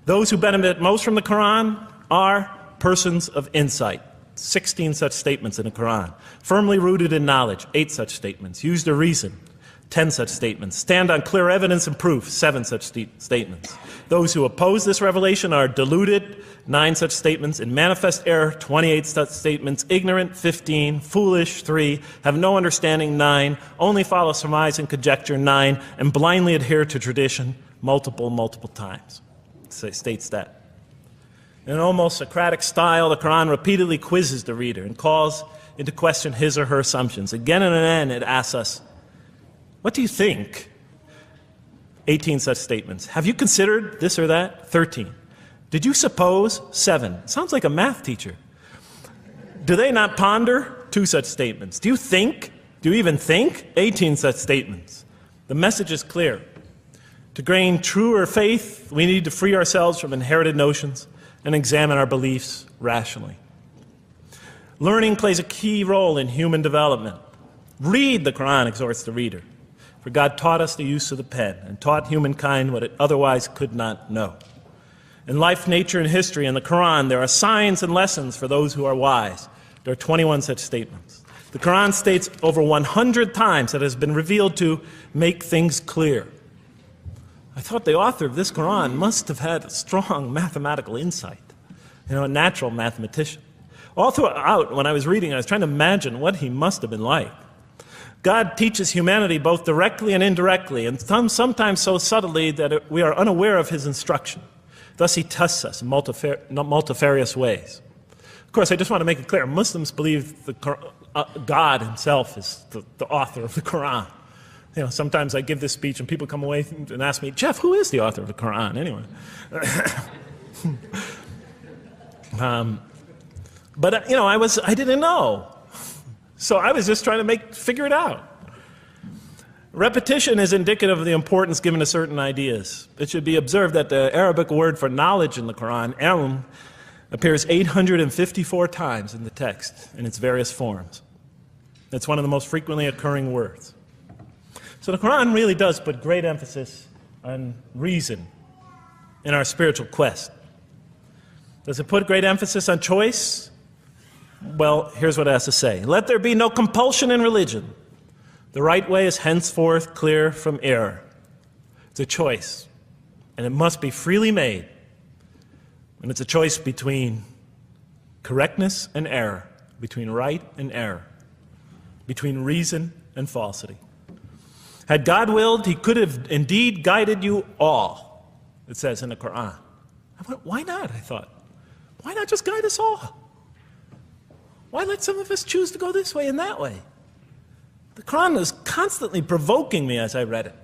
Those who benefit most from the Quran are persons of insight. 16 such statements in the Quran. Firmly rooted in knowledge, 8 such statements. Use their reason, 10 such statements. Stand on clear evidence and proof, 7 such statements. Those who oppose this revelation are deluded, 9 such statements. In manifest error, 28 such statements. Ignorant, 15. Foolish, 3. Have no understanding, 9. Only follow surmise and conjecture, 9. And blindly adhere to tradition, multiple times. It states that. In an almost Socratic style, the Quran repeatedly quizzes the reader and calls into question his or her assumptions. Again and again, it asks us, what do you think? 18 such statements. Have you considered this or that? 13. Did you suppose? 7. Sounds like a math teacher. Do they not ponder? 2 such statements. Do you think? Do you even think? 18 such statements. The message is clear. To gain truer faith, we need to free ourselves from inherited notions and examine our beliefs rationally. Learning plays a key role in human development. Read the Quran, exhorts the reader. For God taught us the use of the pen and taught humankind what it otherwise could not know. In life, nature, and history, in the Quran, there are signs and lessons for those who are wise. There are 21 such statements. The Quran states over 100 times that it has been revealed to make things clear. I thought the author of this Quran must have had a strong mathematical insight, a natural mathematician. All throughout, when I was reading, I was trying to imagine what he must have been like. God teaches humanity both directly and indirectly, and sometimes so subtly that we are unaware of his instruction. Thus he tests us in multifarious ways. Of course, I just want to make it clear, Muslims believe God himself is the author of the Quran. Sometimes I give this speech and people come away and ask me, Jeff, who is the author of the Quran anyway? But I didn't know. So I was just trying to figure it out. Repetition is indicative of the importance given to certain ideas. It should be observed that the Arabic word for knowledge in the Quran, ilm, appears 854 times in the text in its various forms. It's one of the most frequently occurring words. So the Quran really does put great emphasis on reason in our spiritual quest. Does it put great emphasis on choice? Well, here's what it has to say. Let there be no compulsion in religion. The right way is henceforth clear from error. It's a choice, and it must be freely made. And it's a choice between correctness and error, between right and error, between reason and falsity. Had God willed, he could have indeed guided you all, it says in the Quran. I went, why not, I thought. Why not just guide us all? Why let some of us choose to go this way and that way? The Quran was constantly provoking me as I read it.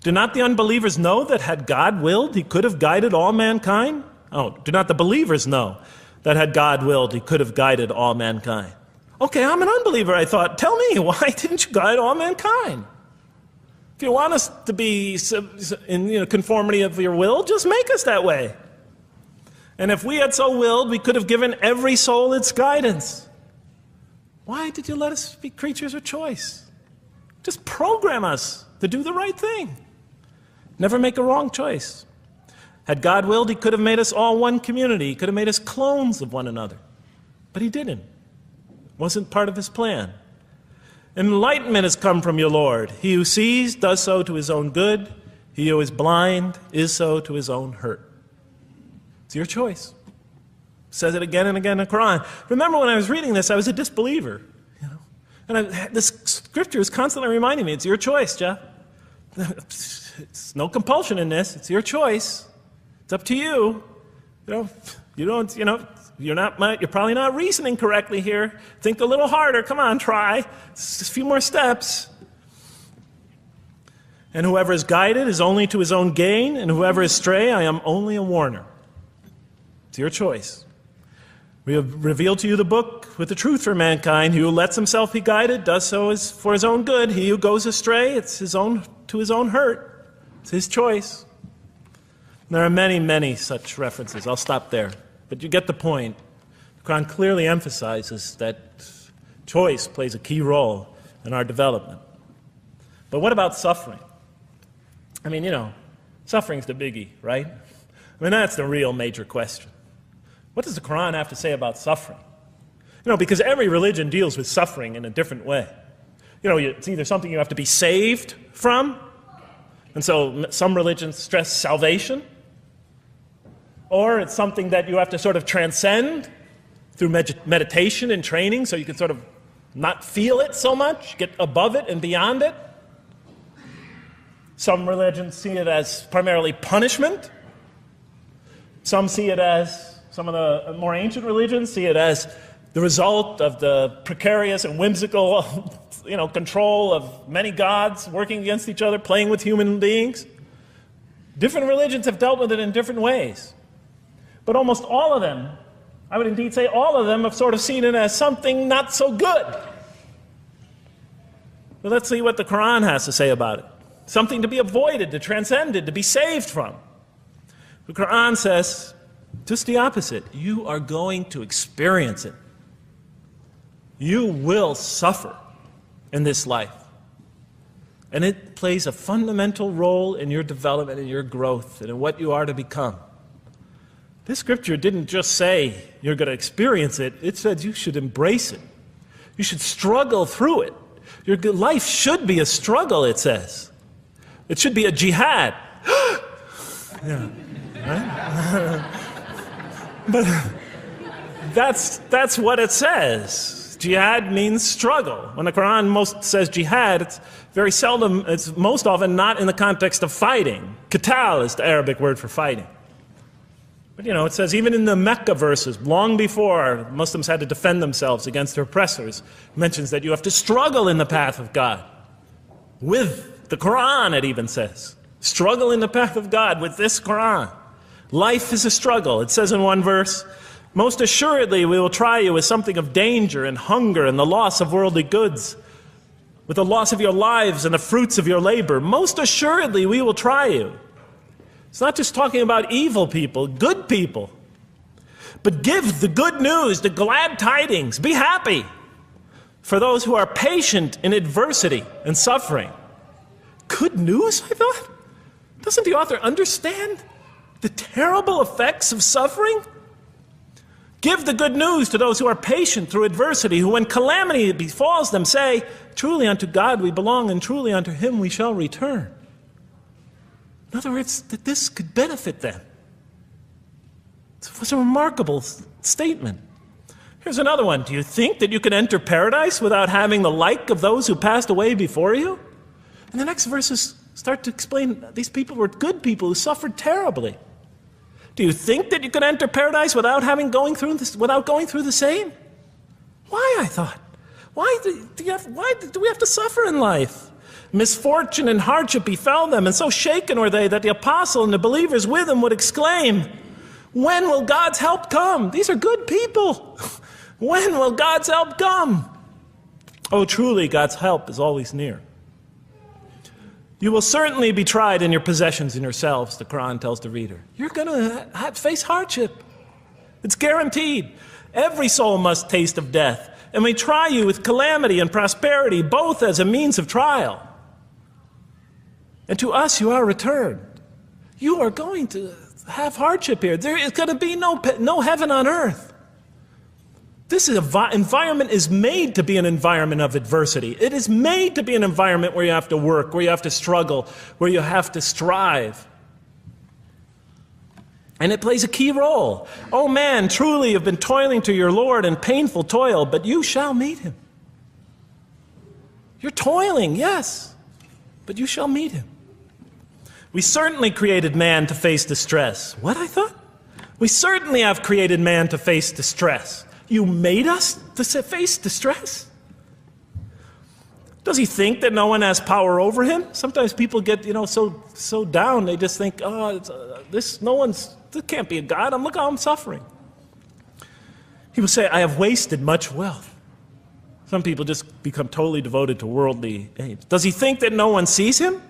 Do not the unbelievers know that had God willed, he could have guided all mankind? Oh, do not the believers know that had God willed, he could have guided all mankind? Okay, I'm an unbeliever, I thought. Tell me, why didn't you guide all mankind? If you want us to be in conformity of your will, just make us that way. And if we had so willed, we could have given every soul its guidance. Why did you let us be creatures of choice? Just program us to do the right thing. Never make a wrong choice. Had God willed, he could have made us all one community. He could have made us clones of one another. But he didn't. It wasn't part of his plan. Enlightenment has come from your Lord. He who sees does so to his own good. He who is blind is so to his own hurt. It's your choice. It says it again and again in the Quran. Remember when I was reading this, I was a disbeliever. And this scripture is constantly reminding me, it's your choice, Jeff. It's no compulsion in this. It's your choice. It's up to you. You're probably not reasoning correctly here. Think a little harder. Come on, try. It's just a few more steps. And whoever is guided is only to his own gain, and whoever is stray, I am only a warner. It's your choice. We have revealed to you the book with the truth for mankind. He who lets himself be guided does so as for his own good. He who goes astray, it's to his own hurt. It's his choice. And there are many, many such references. I'll stop there. But you get the point. The Quran clearly emphasizes that choice plays a key role in our development. But what about suffering? Suffering's the biggie, right? That's the real major question. What does the Quran have to say about suffering? Because every religion deals with suffering in a different way. It's either something you have to be saved from, and so some religions stress salvation, or it's something that you have to sort of transcend through meditation and training so you can sort of not feel it so much, get above it and beyond it. Some religions see it as primarily punishment. Some of the more ancient religions see it as the result of the precarious and whimsical, control of many gods working against each other, playing with human beings. Different religions have dealt with it in different ways. But almost all of them, I would indeed say all of them, have sort of seen it as something not so good. But let's see what the Quran has to say about it. Something to be avoided, to transcended, to be saved from. The Quran says just the opposite. You are going to experience it. You will suffer in this life. And it plays a fundamental role in your development and your growth and in what you are to become. This scripture didn't just say you're going to experience it. It said you should embrace it. You should struggle through it. Your life should be a struggle, it says. It should be a jihad. Yeah, right? But that's what it says. Jihad means struggle. When the Quran most says jihad, it's very seldom, it's most often not in the context of fighting. Qital is the Arabic word for fighting. But it says even in the Mecca verses, long before Muslims had to defend themselves against their oppressors, it mentions that you have to struggle in the path of God. With the Quran, it even says. Struggle in the path of God with this Quran. Life is a struggle. It says in one verse, most assuredly we will try you with something of danger and hunger and the loss of worldly goods, with the loss of your lives and the fruits of your labor. Most assuredly we will try you. It's not just talking about evil people, good people. But give the good news, the glad tidings. Be happy for those who are patient in adversity and suffering. Good news, I thought? Doesn't the author understand the terrible effects of suffering? Give the good news to those who are patient through adversity, who when calamity befalls them say, truly unto God we belong and truly unto him we shall return. In other words, that this could benefit them. It was a remarkable statement. Here's another one. Do you think that you can enter paradise without having the like of those who passed away before you? And the next verses start to explain these people were good people who suffered terribly. Do you think that you can enter paradise without going through the same? Why, I thought? Why do we have to suffer in life? Misfortune and hardship befell them, and so shaken were they that the apostle and the believers with him would exclaim, when will God's help come? These are good people. When will God's help come? Oh, truly, God's help is always near. You will certainly be tried in your possessions and yourselves, the Quran tells the reader. You're going to face hardship. It's guaranteed. Every soul must taste of death, and we try you with calamity and prosperity, both as a means of trial. And to us you are returned. You are going to have hardship here. There is going to be no heaven on earth. This environment is made to be an environment of adversity. It is made to be an environment where you have to work, where you have to struggle, where you have to strive. And it plays a key role. Oh man, truly you've been toiling to your Lord in painful toil, but you shall meet him. You're toiling, yes, but you shall meet him. We certainly created man to face distress. What, I thought? We certainly have created man to face distress. You made us to face distress? Does he think that no one has power over him? Sometimes people get, so down, they just think, this can't be a God. Look how I'm suffering. He will say, I have wasted much wealth. Some people just become totally devoted to worldly aims. Does he think that no one sees him?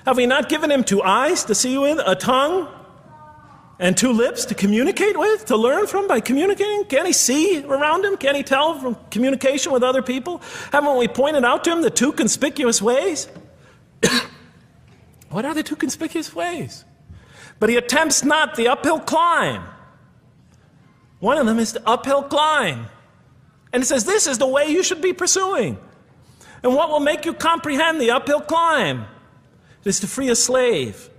Have we not given him 2 eyes to see with, a tongue, and 2 lips to communicate with, to learn from by communicating? Can't he see around him? Can't he tell from communication with other people? Haven't we pointed out to him the 2 conspicuous ways? What are the 2 conspicuous ways? But he attempts not the uphill climb. One of them is the uphill climb. And it says this is the way you should be pursuing. And what will make you comprehend the uphill climb? It is to free a slave,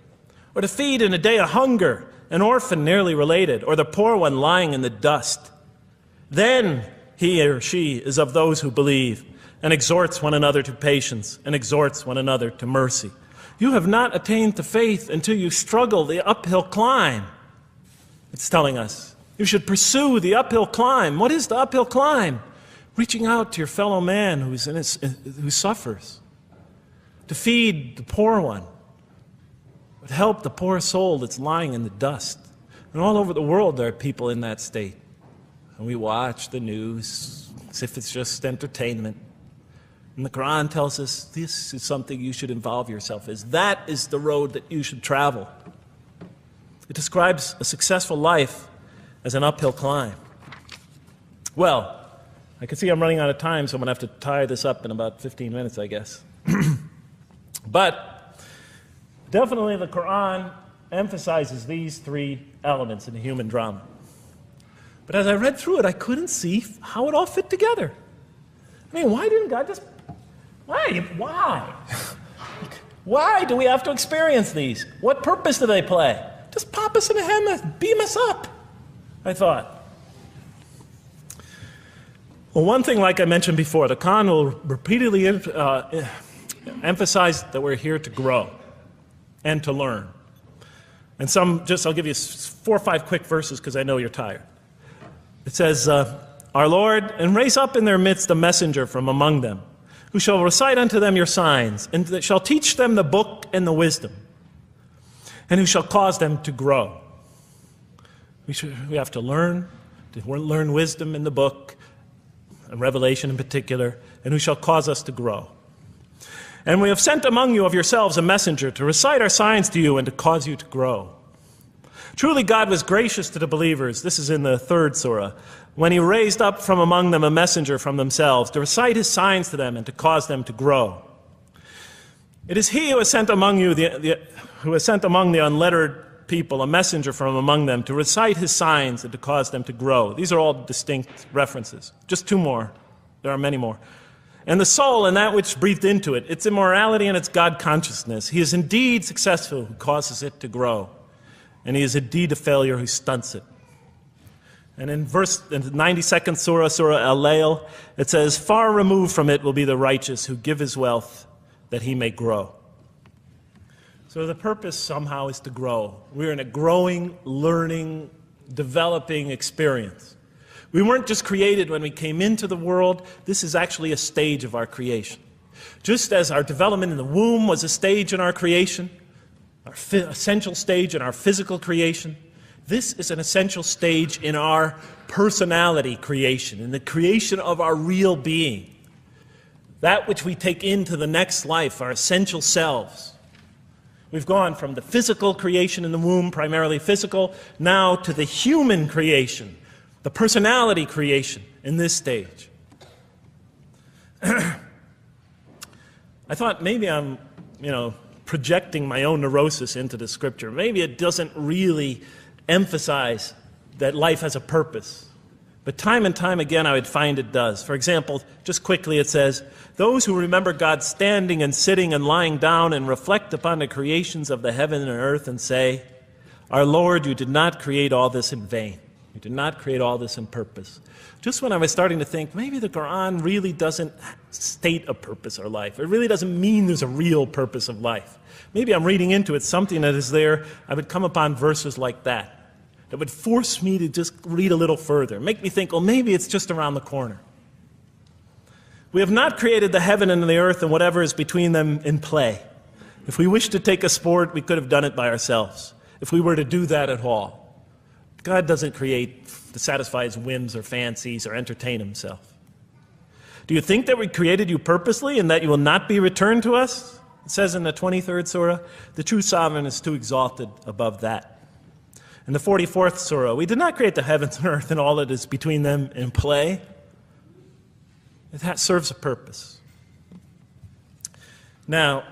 or to feed in a day of hunger, an orphan nearly related, or the poor one lying in the dust. Then he or she is of those who believe, and exhorts one another to patience, and exhorts one another to mercy. You have not attained to faith until you struggle the uphill climb. It's telling us you should pursue the uphill climb. What is the uphill climb? Reaching out to your fellow man who suffers. To feed the poor one, but help the poor soul that's lying in the dust. And all over the world there are people in that state. And we watch the news as if it's just entertainment. And the Quran tells us this is something you should involve yourself in. That is the road that you should travel. It describes a successful life as an uphill climb. Well, I can see I'm running out of time, so I'm going to have to tie this up in about 15 minutes, I guess. But definitely the Quran emphasizes these three elements in the human drama. But as I read through it, I couldn't see how it all fit together. I mean, why didn't God just... Why? Why do we have to experience these? What purpose do they play? Just pop us in a helmet, beam us up, I thought. Well, one thing, like I mentioned before, the Quran will repeatedly emphasize that we're here to grow and to learn. And I'll give you 4 or 5 quick verses because I know you're tired. It says, Our Lord, and raise up in their midst a messenger from among them, who shall recite unto them your signs, and that shall teach them the book and the wisdom, and who shall cause them to grow. We have to learn wisdom in the book, and Revelation in particular, and who shall cause us to grow. And we have sent among you of yourselves a messenger to recite our signs to you and to cause you to grow. Truly God was gracious to the believers, this is in the 3rd surah, when he raised up from among them a messenger from themselves to recite his signs to them and to cause them to grow. It is he who has sent among you who has sent among the unlettered people a messenger from among them to recite his signs and to cause them to grow. These are all distinct references. Just 2 more. There are many more. And the soul and that which breathed into it, its immorality and its God consciousness. He is indeed successful who causes it to grow. And he is indeed a failure who stunts it. And in the 92nd surah, Surah Al-Layl, it says, Far removed from it will be the righteous who give his wealth that he may grow. So the purpose somehow is to grow. We're in a growing, learning, developing experience. We weren't just created when we came into the world. This is actually a stage of our creation. Just as our development in the womb was a stage in our creation, our essential stage in our physical creation, this is an essential stage in our personality creation, in the creation of our real being. That which we take into the next life, our essential selves. We've gone from the physical creation in the womb, primarily physical, now to the human creation, the personality creation in this stage. I thought maybe I'm, projecting my own neurosis into the scripture. Maybe it doesn't really emphasize that life has a purpose. But time and time again, I would find it does. For example, just quickly it says, those who remember God standing and sitting and lying down and reflect upon the creations of the heaven and earth and say, Our Lord, you did not create all this in vain. You did not create all this in purpose. Just when I was starting to think, maybe the Quran really doesn't state a purpose of life. It really doesn't mean there's a real purpose of life. Maybe I'm reading into it something that is there. I would come upon verses like that would force me to just read a little further, make me think, well, maybe it's just around the corner. We have not created the heaven and the earth and whatever is between them in play. If we wished to take a sport, we could have done it by ourselves, if we were to do that at all. God doesn't create to satisfy his whims or fancies or entertain himself. Do you think that we created you purposely and that you will not be returned to us? It says in the 23rd surah, the true sovereign is too exalted above that. In the 44th surah, we did not create the heavens and earth and all that is between them in play. That serves a purpose. Now,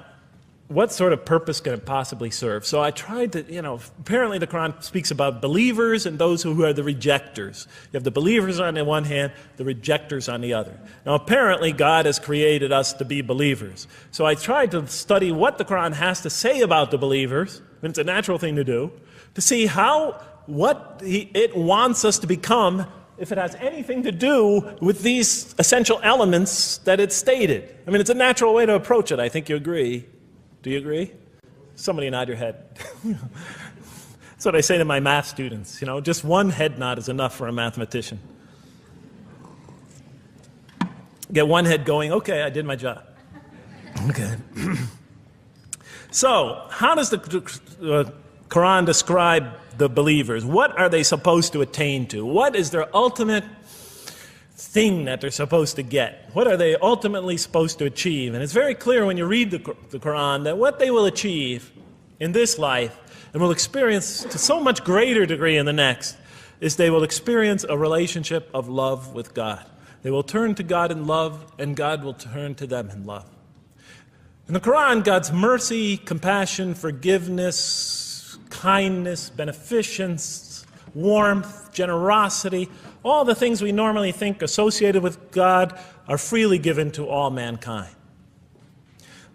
what sort of purpose can it possibly serve? So I tried to, apparently the Quran speaks about believers and those who are the rejectors. You have the believers on the one hand, the rejectors on the other. Now apparently God has created us to be believers. So I tried to study what the Quran has to say about the believers, and it's a natural thing to do, to see what it wants us to become, if it has anything to do with these essential elements that it stated. I mean, it's a natural way to approach it. I think you agree. Do you agree? Somebody nod your head. That's what I say to my math students. Just one head nod is enough for a mathematician. Get one head going, okay, I did my job. Okay. So, how does the Quran describe the believers? What are they supposed to attain to? What is their ultimate thing that they're supposed to get? What are they ultimately supposed to achieve? And it's very clear when you read the Quran that what they will achieve in this life and will experience to so much greater degree in the next is they will experience a relationship of love with God. They will turn to God in love and God will turn to them in love. In the Quran, God's mercy, compassion, forgiveness, kindness, beneficence, warmth, generosity, all the things we normally think associated with God are freely given to all mankind.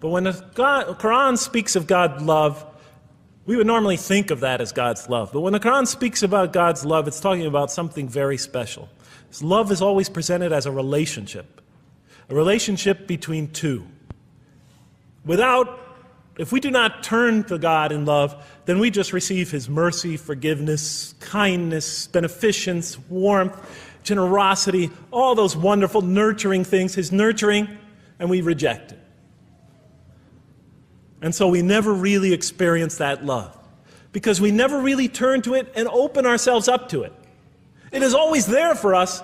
But when the Quran speaks of God's love, we would normally think of that as God's love. But when the Quran speaks about God's love, it's talking about something very special. His love is always presented as a relationship between two. If we do not turn to God in love, then we just receive His mercy, forgiveness, kindness, beneficence, warmth, generosity, all those wonderful nurturing things, His nurturing, and we reject it. And so we never really experience that love, because we never really turn to it and open ourselves up to it. It is always there for us,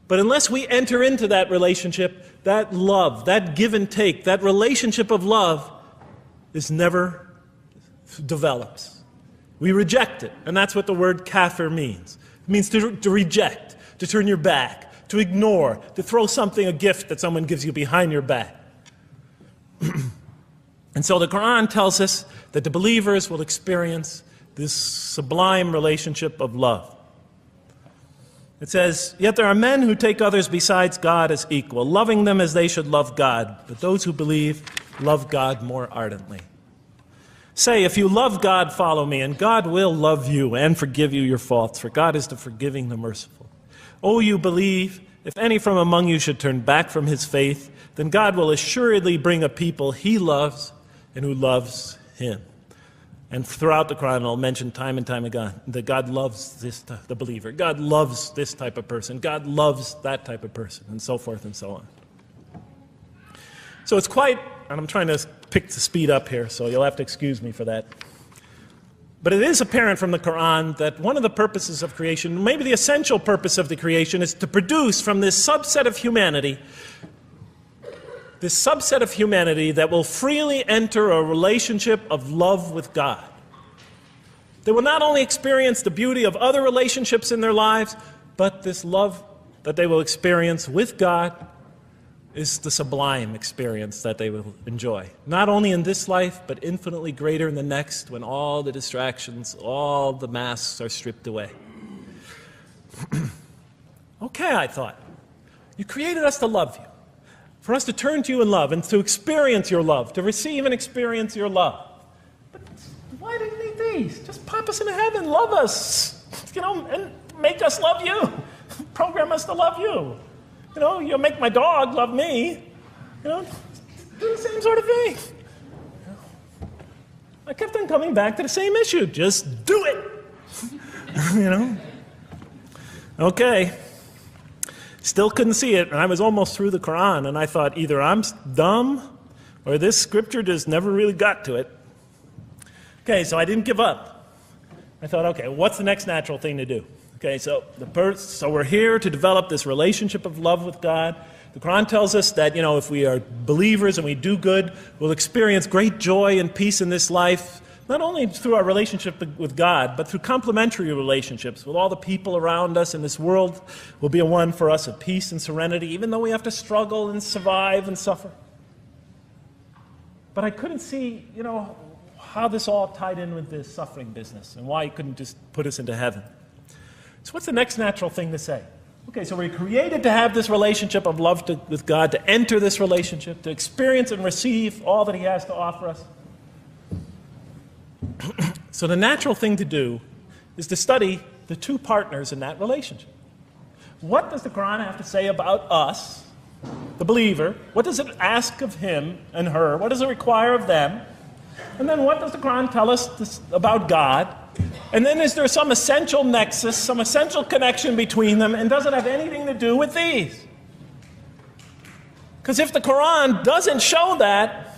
but unless we enter into that relationship, that love, that give and take, that relationship of love never develops. We reject it, and that's what the word kafir means. It means to reject, to turn your back, to ignore, to throw a gift that someone gives you behind your back. And so the Quran tells us that the believers will experience this sublime relationship of love. It says, "Yet there are men who take others besides God as equal, loving them as they should love God. But those who believe love God more ardently. Say, if you love God, follow me, and God will love you and forgive you your faults, for God is the forgiving, the merciful. O you believe, if any from among you should turn back from his faith, then God will assuredly bring a people He loves and who loves Him." And throughout the Quran, I'll mention time and time again that God loves the believer. God loves this type of person. God loves that type of person, and so forth and so on. So it's quite, and I'm trying to pick the speed up here, so you'll have to excuse me for that. But it is apparent from the Quran that one of the purposes of creation, maybe the essential purpose of the creation, is to produce from this subset of humanity that will freely enter a relationship of love with God. They will not only experience the beauty of other relationships in their lives, but this love that they will experience with God is the sublime experience that they will enjoy. Not only in this life, but infinitely greater in the next, when all the distractions, all the masks are stripped away. Okay, I thought, you created us to love you, for us to turn to you in love and to experience your love, to receive and experience your love. But why do you need these? Just pop us into heaven, love us, and make us love you. Program us to love you. You'll make my dog love me. Do the same sort of thing. I kept on coming back to the same issue. Just do it. Okay. Still couldn't see it, and I was almost through the Quran, and I thought either I'm dumb or this scripture just never really got to it. Okay, so I didn't give up. I thought, okay, what's the next natural thing to do? Okay, so we're here to develop this relationship of love with God. The Quran tells us that, if we are believers and we do good, we'll experience great joy and peace in this life, not only through our relationship with God, but through complementary relationships with all the people around us in this world will be a one for us of peace and serenity, even though we have to struggle and survive and suffer. But I couldn't see, how this all tied in with this suffering business and why He couldn't just put us into heaven. So what's the next natural thing to say? Okay, so we're created to have this relationship of love with God, to enter this relationship, to experience and receive all that He has to offer us. So the natural thing to do is to study the two partners in that relationship. What does the Quran have to say about us, the believer? What does it ask of him and her? What does it require of them? And then what does the Quran tell us about God? And then is there some essential nexus, some essential connection between them, and does it have anything to do with these? Because if the Quran doesn't show that,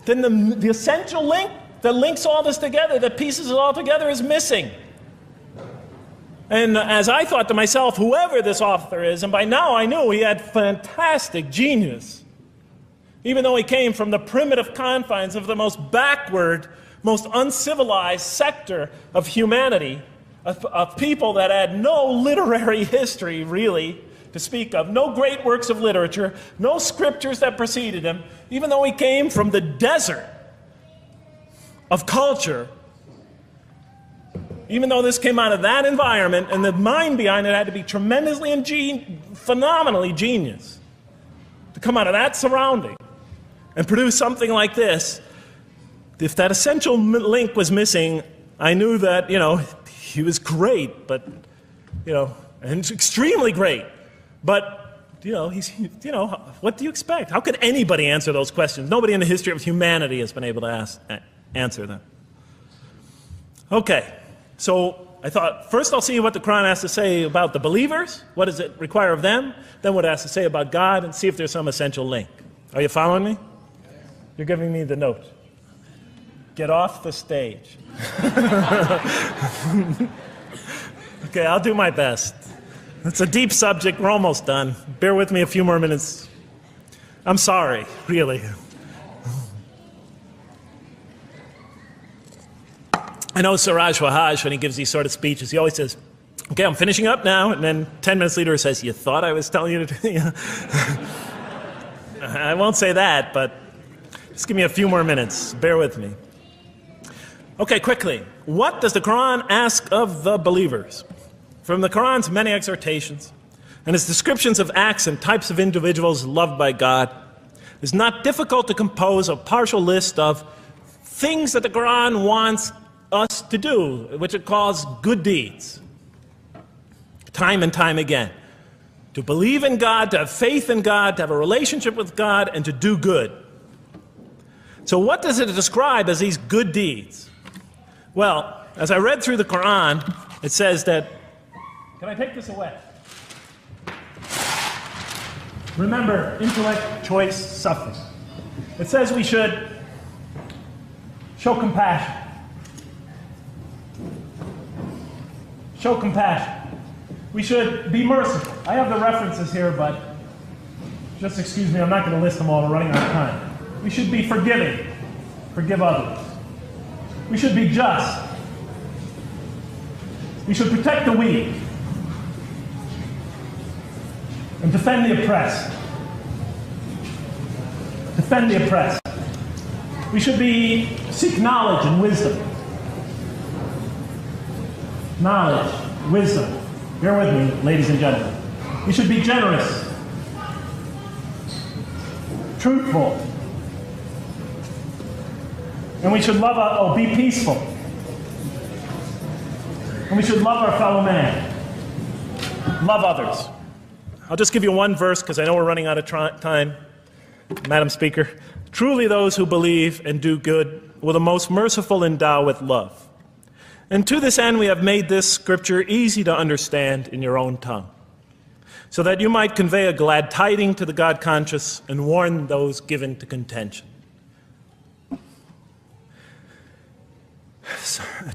then the essential link that links all this together, that pieces it all together, is missing. And as I thought to myself, whoever this author is, and by now I knew he had fantastic genius, even though he came from the primitive confines of the most backward, most uncivilized sector of humanity, of people that had no literary history, really, to speak of, no great works of literature, no scriptures that preceded him, even though he came from the desert of culture, even though this came out of that environment, and the mind behind it had to be tremendously and phenomenally genius to come out of that surrounding and produce something like this. If that essential link was missing, I knew that, he was great, but, and extremely great. But, what do you expect? How could anybody answer those questions? Nobody in the history of humanity has been able to answer them. Okay, so I thought, first I'll see what the Quran has to say about the believers. What does it require of them? Then what it has to say about God, and see if there's some essential link. Are you following me? You're giving me the note. Get off the stage. Okay, I'll do my best. It's a deep subject. We're almost done. Bear with me a few more minutes. I'm sorry, really. I know Siraj Wahaj, when he gives these sort of speeches, he always says, okay, I'm finishing up now, and then 10 minutes later he says, you thought I was telling you to... I won't say that, but just give me a few more minutes. Bear with me. Okay, quickly. What does the Quran ask of the believers? From the Quran's many exhortations and its descriptions of acts and types of individuals loved by God, it's not difficult to compose a partial list of things that the Quran wants us to do, which it calls good deeds, time and time again. To believe in God, to have faith in God, to have a relationship with God, and to do good. So what does it describe as these good deeds? Well, as I read through the Quran, it says that, can I take this away? Remember, intellect, choice, suffering. It says we should show compassion. Show compassion. We should be merciful. I have the references here, but just excuse me, I'm not going to list them all. We're running out of time. We should be forgiving. Forgive others. We should be just. We should protect the weak and defend the oppressed. Defend the oppressed. We should seek knowledge and wisdom. Knowledge, wisdom. Bear with me, ladies and gentlemen. We should be generous, truthful, and we should be peaceful. And we should love our fellow man. Love others. I'll just give you one verse because I know we're running out of time, Madam Speaker. Truly those who believe and do good will the most merciful endow with love. And to this end we have made this scripture easy to understand in your own tongue, so that you might convey a glad tiding to the God-conscious and warn those given to contention.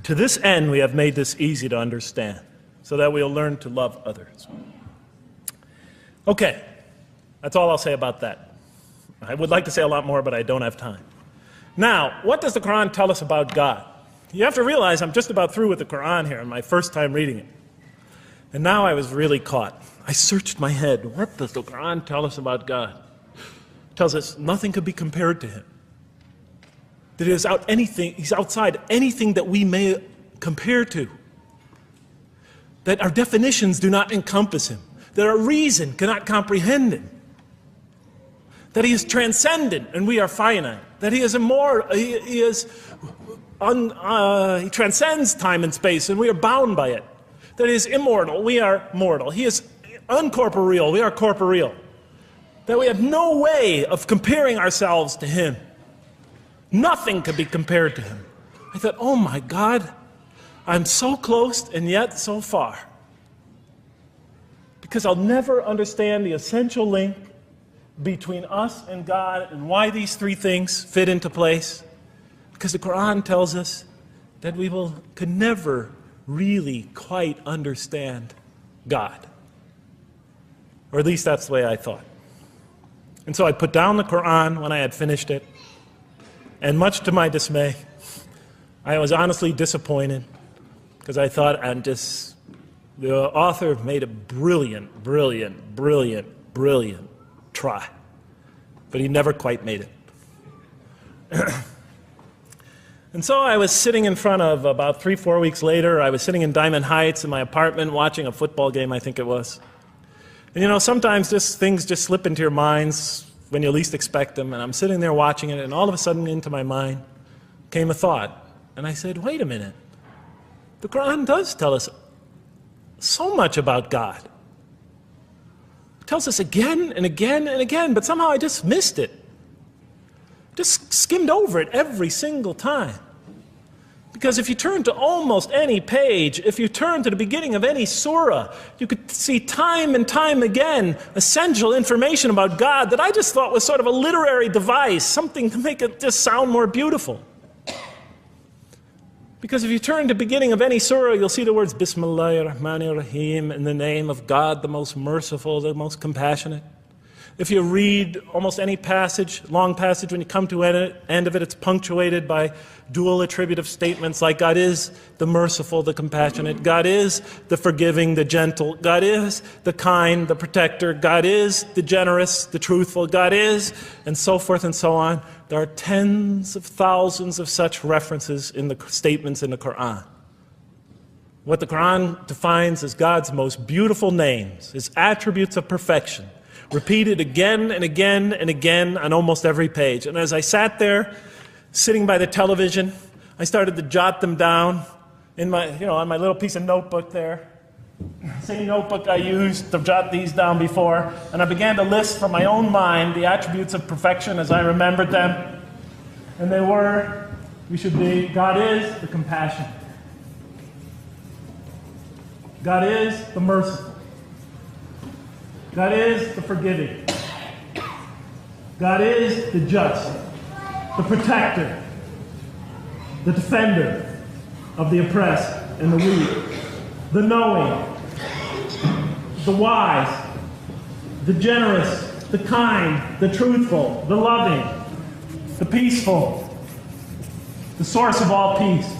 To this end we have made this easy to understand, so that we'll learn to love others. Okay, that's all I'll say about that. I would like to say a lot more, but I don't have time. Now, what does the Quran tell us about God? You have to realize I'm just about through with the Quran here, my first time reading it. And now I was really caught. I searched my head. What does the Quran tell us about God? It tells us nothing could be compared to him. That he's outside anything that we may compare to. That our definitions do not encompass him. That our reason cannot comprehend him. That he is transcendent and we are finite. That he is immortal. He transcends time and space and we are bound by it. That he is immortal, we are mortal. He is uncorporeal, we are corporeal. That we have no way of comparing ourselves to him. Nothing could be compared to him. I thought, oh my God, I'm so close and yet so far. Because I'll never understand the essential link between us and God and why these three things fit into place. Because the Quran tells us that we could never really quite understand God. Or at least that's the way I thought. And so I put down the Quran when I had finished it. And much to my dismay, I was honestly disappointed because I thought The author made a brilliant, brilliant, brilliant, brilliant try, but he never quite made it. And so I was sitting in front of, about 3-4 weeks later, I was sitting in Diamond Heights in my apartment watching a football game, I think it was. And you know, sometimes things just slip into your minds when you least expect them, and I'm sitting there watching it, and all of a sudden into my mind came a thought. And I said, wait a minute. The Quran does tell us so much about God. It tells us again and again and again, but somehow I just missed it. Just skimmed over it every single time. Because if you turn to almost any page, if you turn to the beginning of any surah, you could see time and time again essential information about God that I just thought was sort of a literary device, something to make it just sound more beautiful. Because if you turn to the beginning of any surah, you'll see the words Bismillahir Rahmanir Rahim, in the name of God, the most merciful, the most compassionate. If you read almost any passage, long passage, when you come to the end of it, it's punctuated by dual attributive statements like God is the merciful, the compassionate, God is the forgiving, the gentle, God is the kind, the protector, God is the generous, the truthful, God is, and so forth and so on. There are tens of thousands of such references in the statements in the Quran. What the Quran defines as God's most beautiful names, His attributes of perfection, repeated again and again and again on almost every page. And as I sat there, sitting by the television, I started to jot them down in my, on my little piece of notebook there. Same notebook I used to jot these down before. And I began to list from my own mind the attributes of perfection as I remembered them. And they were, God is the compassionate. God is the merciful. God is the forgiving. God is the just, the protector, the defender of the oppressed and the weak, the knowing, the wise, the generous, the kind, the truthful, the loving, the peaceful, the source of all peace,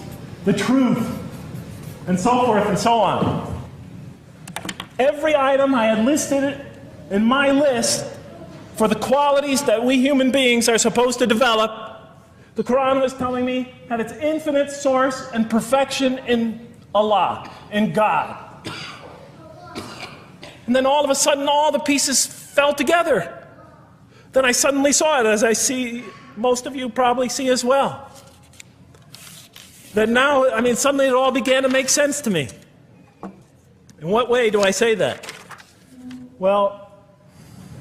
the truth, and so forth and so on. Every item I had listed in my list for the qualities that we human beings are supposed to develop, the Quran was telling me had its infinite source and perfection in Allah, in God. And then all of a sudden, all the pieces fell together. Then I suddenly saw it, as I see most of you probably see as well. That now, suddenly it all began to make sense to me. In what way do I say that? Well,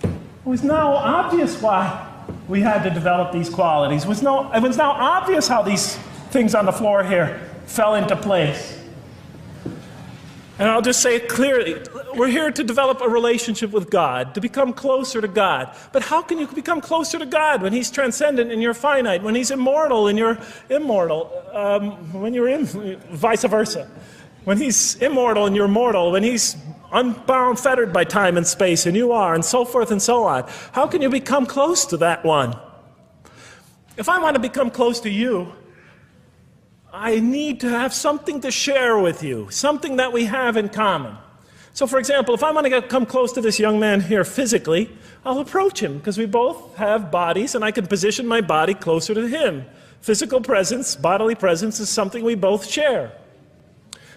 it was now obvious why we had to develop these qualities. It was now obvious how these things on the floor here fell into place. And I'll just say it clearly. We're here to develop a relationship with God, to become closer to God. But how can you become closer to God when He's transcendent and you're finite, when He's immortal and you're immortal, vice versa? When He's immortal and you're mortal, when He's unbound, fettered by time and space, and you are, and so forth and so on. How can you become close to that one? If I want to become close to you, I need to have something to share with you, something that we have in common. So for example, if I want to come close to this young man here physically, I'll approach him, because we both have bodies, and I can position my body closer to him. Physical presence, bodily presence, is something we both share.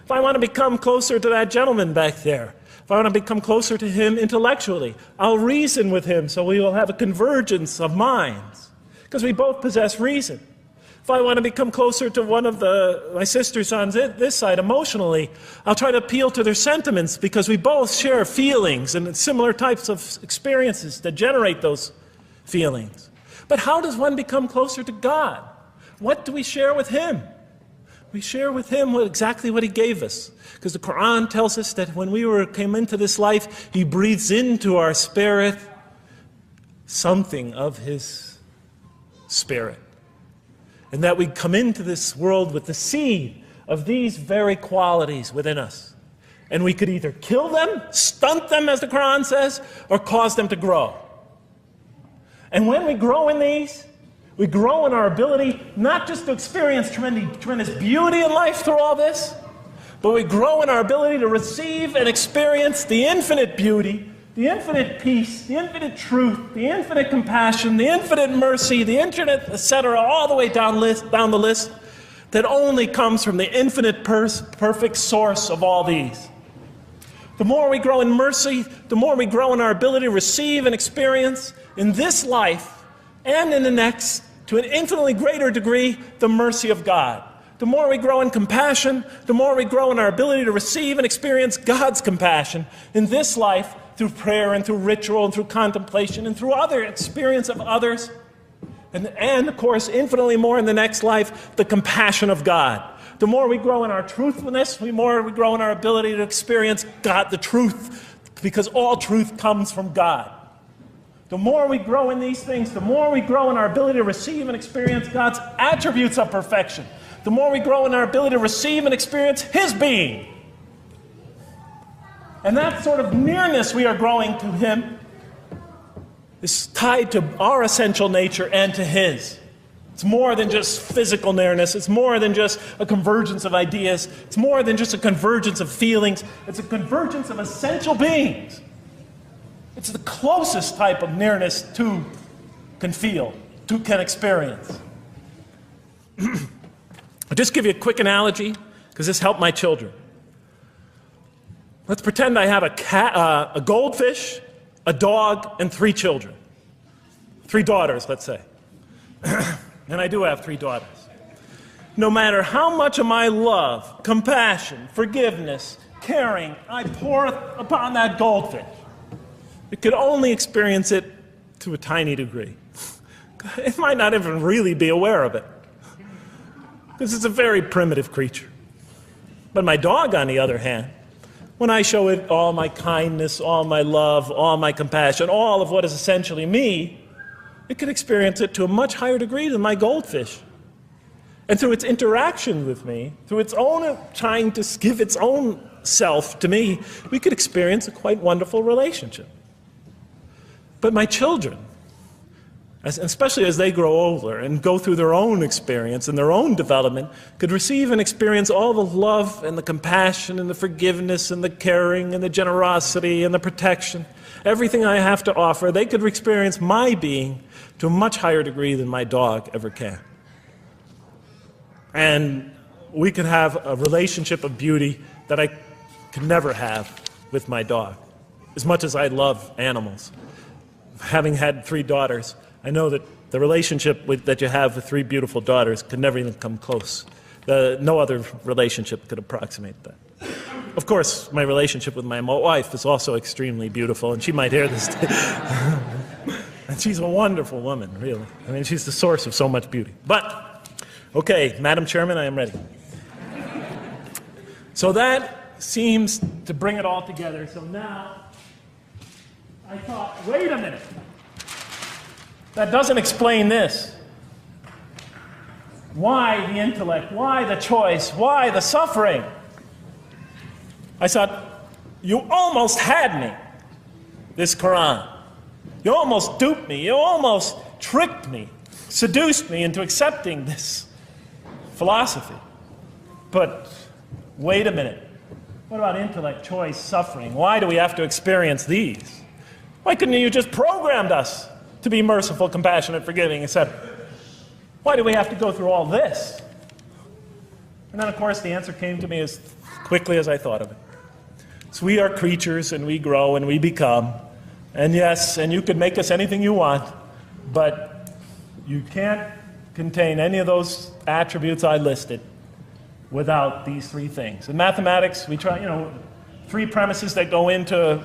If I want to become closer to that gentleman back there, if I want to become closer to him intellectually, I'll reason with him so we will have a convergence of minds, because we both possess reason. If I want to become closer to one of my sisters on this side emotionally, I'll try to appeal to their sentiments, because we both share feelings and similar types of experiences that generate those feelings. But how does one become closer to God? What do we share with Him? We share with Him exactly what He gave us. Because the Quran tells us that when we came into this life, He breathes into our spirit something of His Spirit. And that we come into this world with the seed of these very qualities within us. And we could either kill them, stunt them, as the Quran says, or cause them to grow. And when we grow in these, we grow in our ability not just to experience tremendous beauty in life through all this, but we grow in our ability to receive and experience the infinite beauty, the infinite peace, the infinite truth, the infinite compassion, the infinite mercy, the infinite, etc., all the way down the list, that only comes from the infinite perfect source of all these. The more we grow in mercy, the more we grow in our ability to receive and experience in this life and in the next, to an infinitely greater degree, the mercy of God. The more we grow in compassion, the more we grow in our ability to receive and experience God's compassion in this life through prayer and through ritual and through contemplation and through other experience of others. And of course, infinitely more in the next life, the compassion of God. The more we grow in our truthfulness, the more we grow in our ability to experience God, the truth, because all truth comes from God. The more we grow in these things, the more we grow in our ability to receive and experience God's attributes of perfection. The more we grow in our ability to receive and experience His being. And that sort of nearness we are growing to Him is tied to our essential nature and to His. It's more than just physical nearness. It's more than just a convergence of ideas. It's more than just a convergence of feelings. It's a convergence of essential beings. It's the closest type of nearness two can feel, two can experience. I'll just give you a quick analogy, because this helped my children. Let's pretend I have a goldfish, a dog, and 3 children. 3 daughters, let's say. And I do have 3 daughters. No matter how much of my love, compassion, forgiveness, caring I pour upon that goldfish, it could only experience it to a tiny degree. It might not even really be aware of it, because it's a very primitive creature. But my dog, on the other hand, when I show it all my kindness, all my love, all my compassion, all of what is essentially me, it can experience it to a much higher degree than my goldfish. And through its interaction with me, through its own trying to give its own self to me, we could experience a quite wonderful relationship. But my children, especially as they grow older and go through their own experience and their own development, could receive and experience all the love and the compassion and the forgiveness and the caring and the generosity and the protection, everything I have to offer. They could experience my being to a much higher degree than my dog ever can. And we could have a relationship of beauty that I could never have with my dog. As much as I love animals, having had 3 daughters, I know that the relationship that you have with 3 beautiful daughters could never even come close. No other relationship could approximate that. Of course, my relationship with my wife is also extremely beautiful, and she might hear this. And she's a wonderful woman, really. I mean, she's the source of so much beauty. But, okay, Madam Chairman, I am ready. So that seems to bring it all together. So now, I thought, wait a minute. That doesn't explain this. Why the intellect? Why the choice? Why the suffering? I thought, you almost had me, this Quran. You almost duped me. You almost tricked me, seduced me into accepting this philosophy. But wait a minute. What about intellect, choice, suffering? Why do we have to experience these? Why couldn't you just programmed us to be merciful, compassionate, forgiving, etc.? Why do we have to go through all this? And then, of course, the answer came to me as quickly as I thought of it. So we are creatures, and we grow, and we become. And yes, and you could make us anything you want, but you can't contain any of those attributes I listed without these 3 things. In mathematics, we try, 3 premises that go into,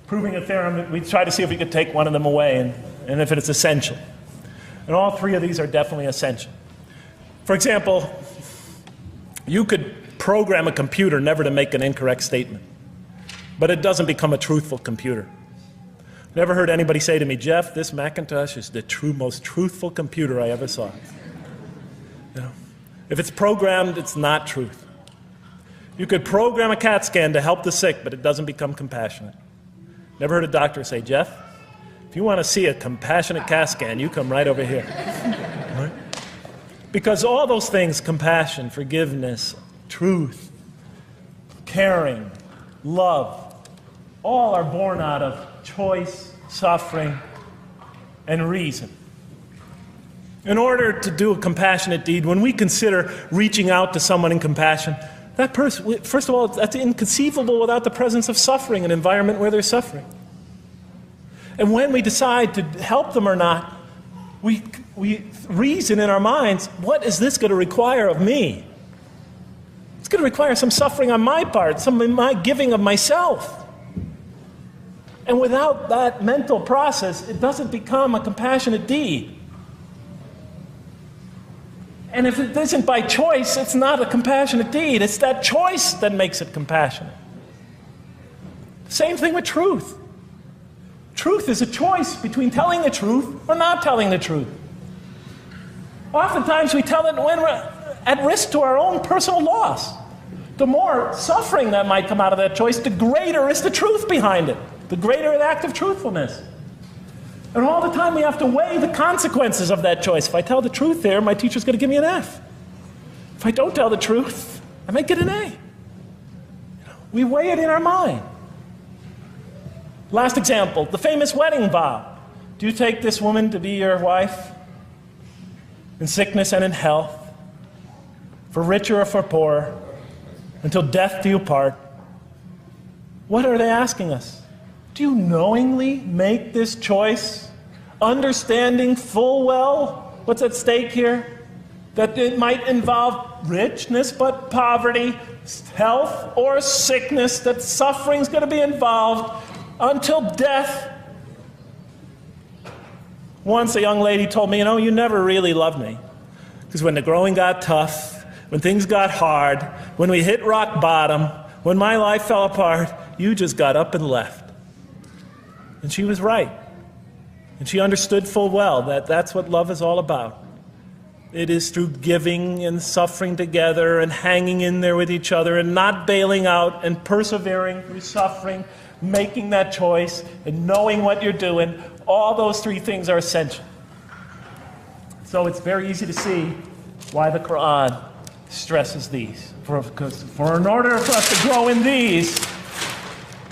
proving a theorem. We try to see if we could take one of them away, and if it's essential. And all 3 of these are definitely essential. For example, you could program a computer never to make an incorrect statement, but it doesn't become a truthful computer. Never heard anybody say to me, Jeff, this Macintosh is the most truthful computer I ever saw. If it's programmed, it's not truth. You could program a CAT scan to help the sick, but it doesn't become compassionate. Never heard a doctor say, Jeff, if you want to see a compassionate CAT scan, you come right over here. Right? Because all those things, compassion, forgiveness, truth, caring, love, all are born out of choice, suffering, and reason. In order to do a compassionate deed, when we consider reaching out to someone in compassion, that person, first of all, that's inconceivable without the presence of suffering, an environment where there's suffering. And when we decide to help them or not, we reason in our minds, what is this going to require of me? It's going to require some suffering on my part, some of my giving of myself. And without that mental process, it doesn't become a compassionate deed. And if it isn't by choice, it's not a compassionate deed. It's that choice that makes it compassionate. Same thing with truth. Truth is a choice between telling the truth or not telling the truth. Oftentimes we tell it when we're at risk to our own personal loss. The more suffering that might come out of that choice, the greater is the truth behind it, the greater the act of truthfulness. And all the time we have to weigh the consequences of that choice. If I tell the truth there, my teacher's going to give me an F. If I don't tell the truth, I might get an A. We weigh it in our mind. Last example, the famous wedding vow. Do you take this woman to be your wife in sickness and in health, for richer or for poorer, until death do you part? What are they asking us? Do you knowingly make this choice, understanding full well what's at stake here? That it might involve richness, but poverty, health, or sickness, that suffering's going to be involved until death. Once a young lady told me, you never really loved me. Because when the growing got tough, when things got hard, when we hit rock bottom, when my life fell apart, you just got up and left. And she was right. And she understood full well that that's what love is all about. It is through giving and suffering together and hanging in there with each other and not bailing out and persevering through suffering, making that choice and knowing what you're doing. All those three things are essential. So it's very easy to see why the Quran stresses these. For in order for us to grow in these,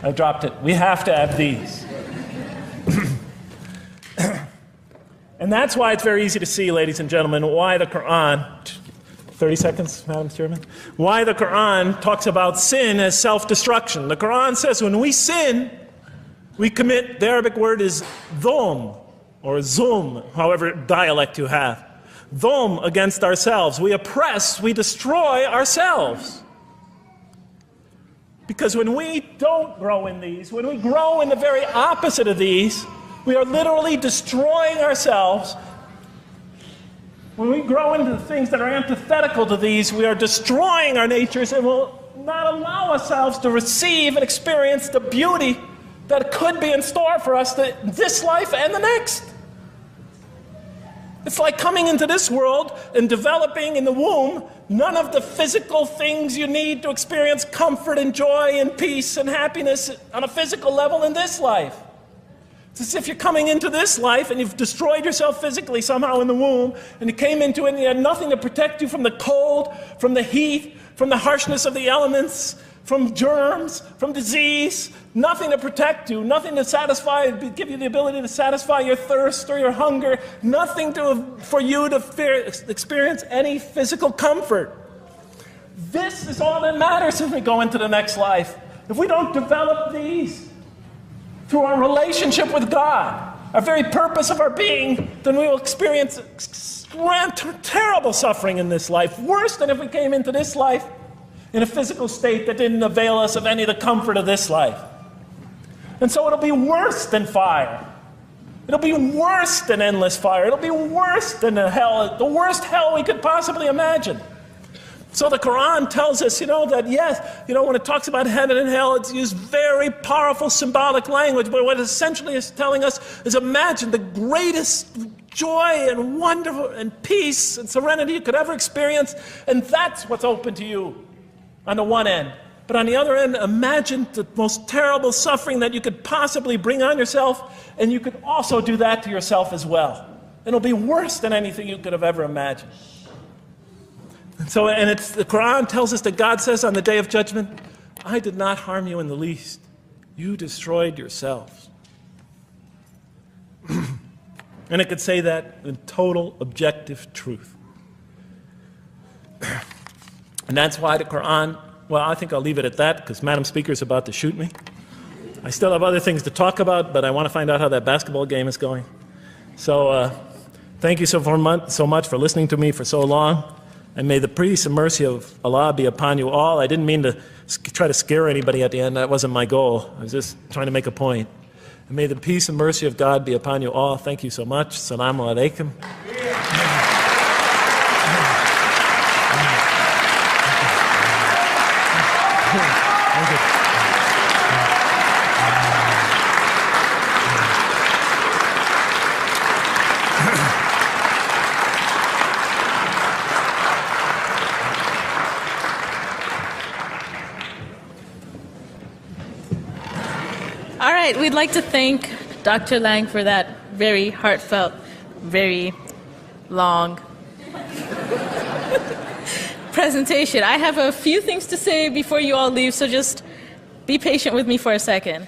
I dropped it, we have to have these. And that's why it's very easy to see, ladies and gentlemen, why the Quran, 30 seconds, Madam Chairman, why the Quran talks about sin as self-destruction. The Quran says when we sin, we commit, the Arabic word is dhulm, or zulm, however dialect you have. Dhulm against ourselves. We oppress, we destroy ourselves. Because when we don't grow in these, when we grow in the very opposite of these, we are literally destroying ourselves. When we grow into the things that are antithetical to these, we are destroying our natures and will not allow ourselves to receive and experience the beauty that could be in store for us this life and the next. It's like coming into this world and developing in the womb none of the physical things you need to experience comfort and joy and peace and happiness on a physical level in this life. It's as if you're coming into this life and you've destroyed yourself physically somehow in the womb, and you came into it and you had nothing to protect you from the cold, from the heat, from the harshness of the elements, from germs, from disease, nothing to protect you, nothing to satisfy, give you the ability to satisfy your thirst or your hunger, nothing for you to experience any physical comfort. This is all that matters as we go into the next life. If we don't develop these through our relationship with God, our very purpose of our being, then we will experience terrible suffering in this life, worse than if we came into this life in a physical state that didn't avail us of any of the comfort of this life. And so it'll be worse than fire. It'll be worse than endless fire. It'll be worse than the worst hell we could possibly imagine. So the Quran tells us, that yes, when it talks about heaven and hell, it's used very powerful symbolic language, but what it essentially is telling us is imagine the greatest joy and wonder and peace and serenity you could ever experience, and that's what's open to you on the one end. But on the other end, imagine the most terrible suffering that you could possibly bring on yourself, and you could also do that to yourself as well. It'll be worse than anything you could have ever imagined. So, and it's, the Quran tells us that God says on the day of judgment, I did not harm you in the least. You destroyed yourselves. And it could say that in total objective truth. And that's why the Quran, well, I think I'll leave it at that because Madam Speaker is about to shoot me. I still have other things to talk about, but I want to find out how that basketball game is going. So thank you so much for listening to me for so long. And may the peace and mercy of Allah be upon you all. I didn't mean to try to scare anybody at the end. That wasn't my goal. I was just trying to make a point. And may the peace and mercy of God be upon you all. Thank you so much. Assalamu alaikum. All right, we'd like to thank Dr. Lang for that very heartfelt, very long presentation. I have a few things to say before you all leave, so just be patient with me for a second.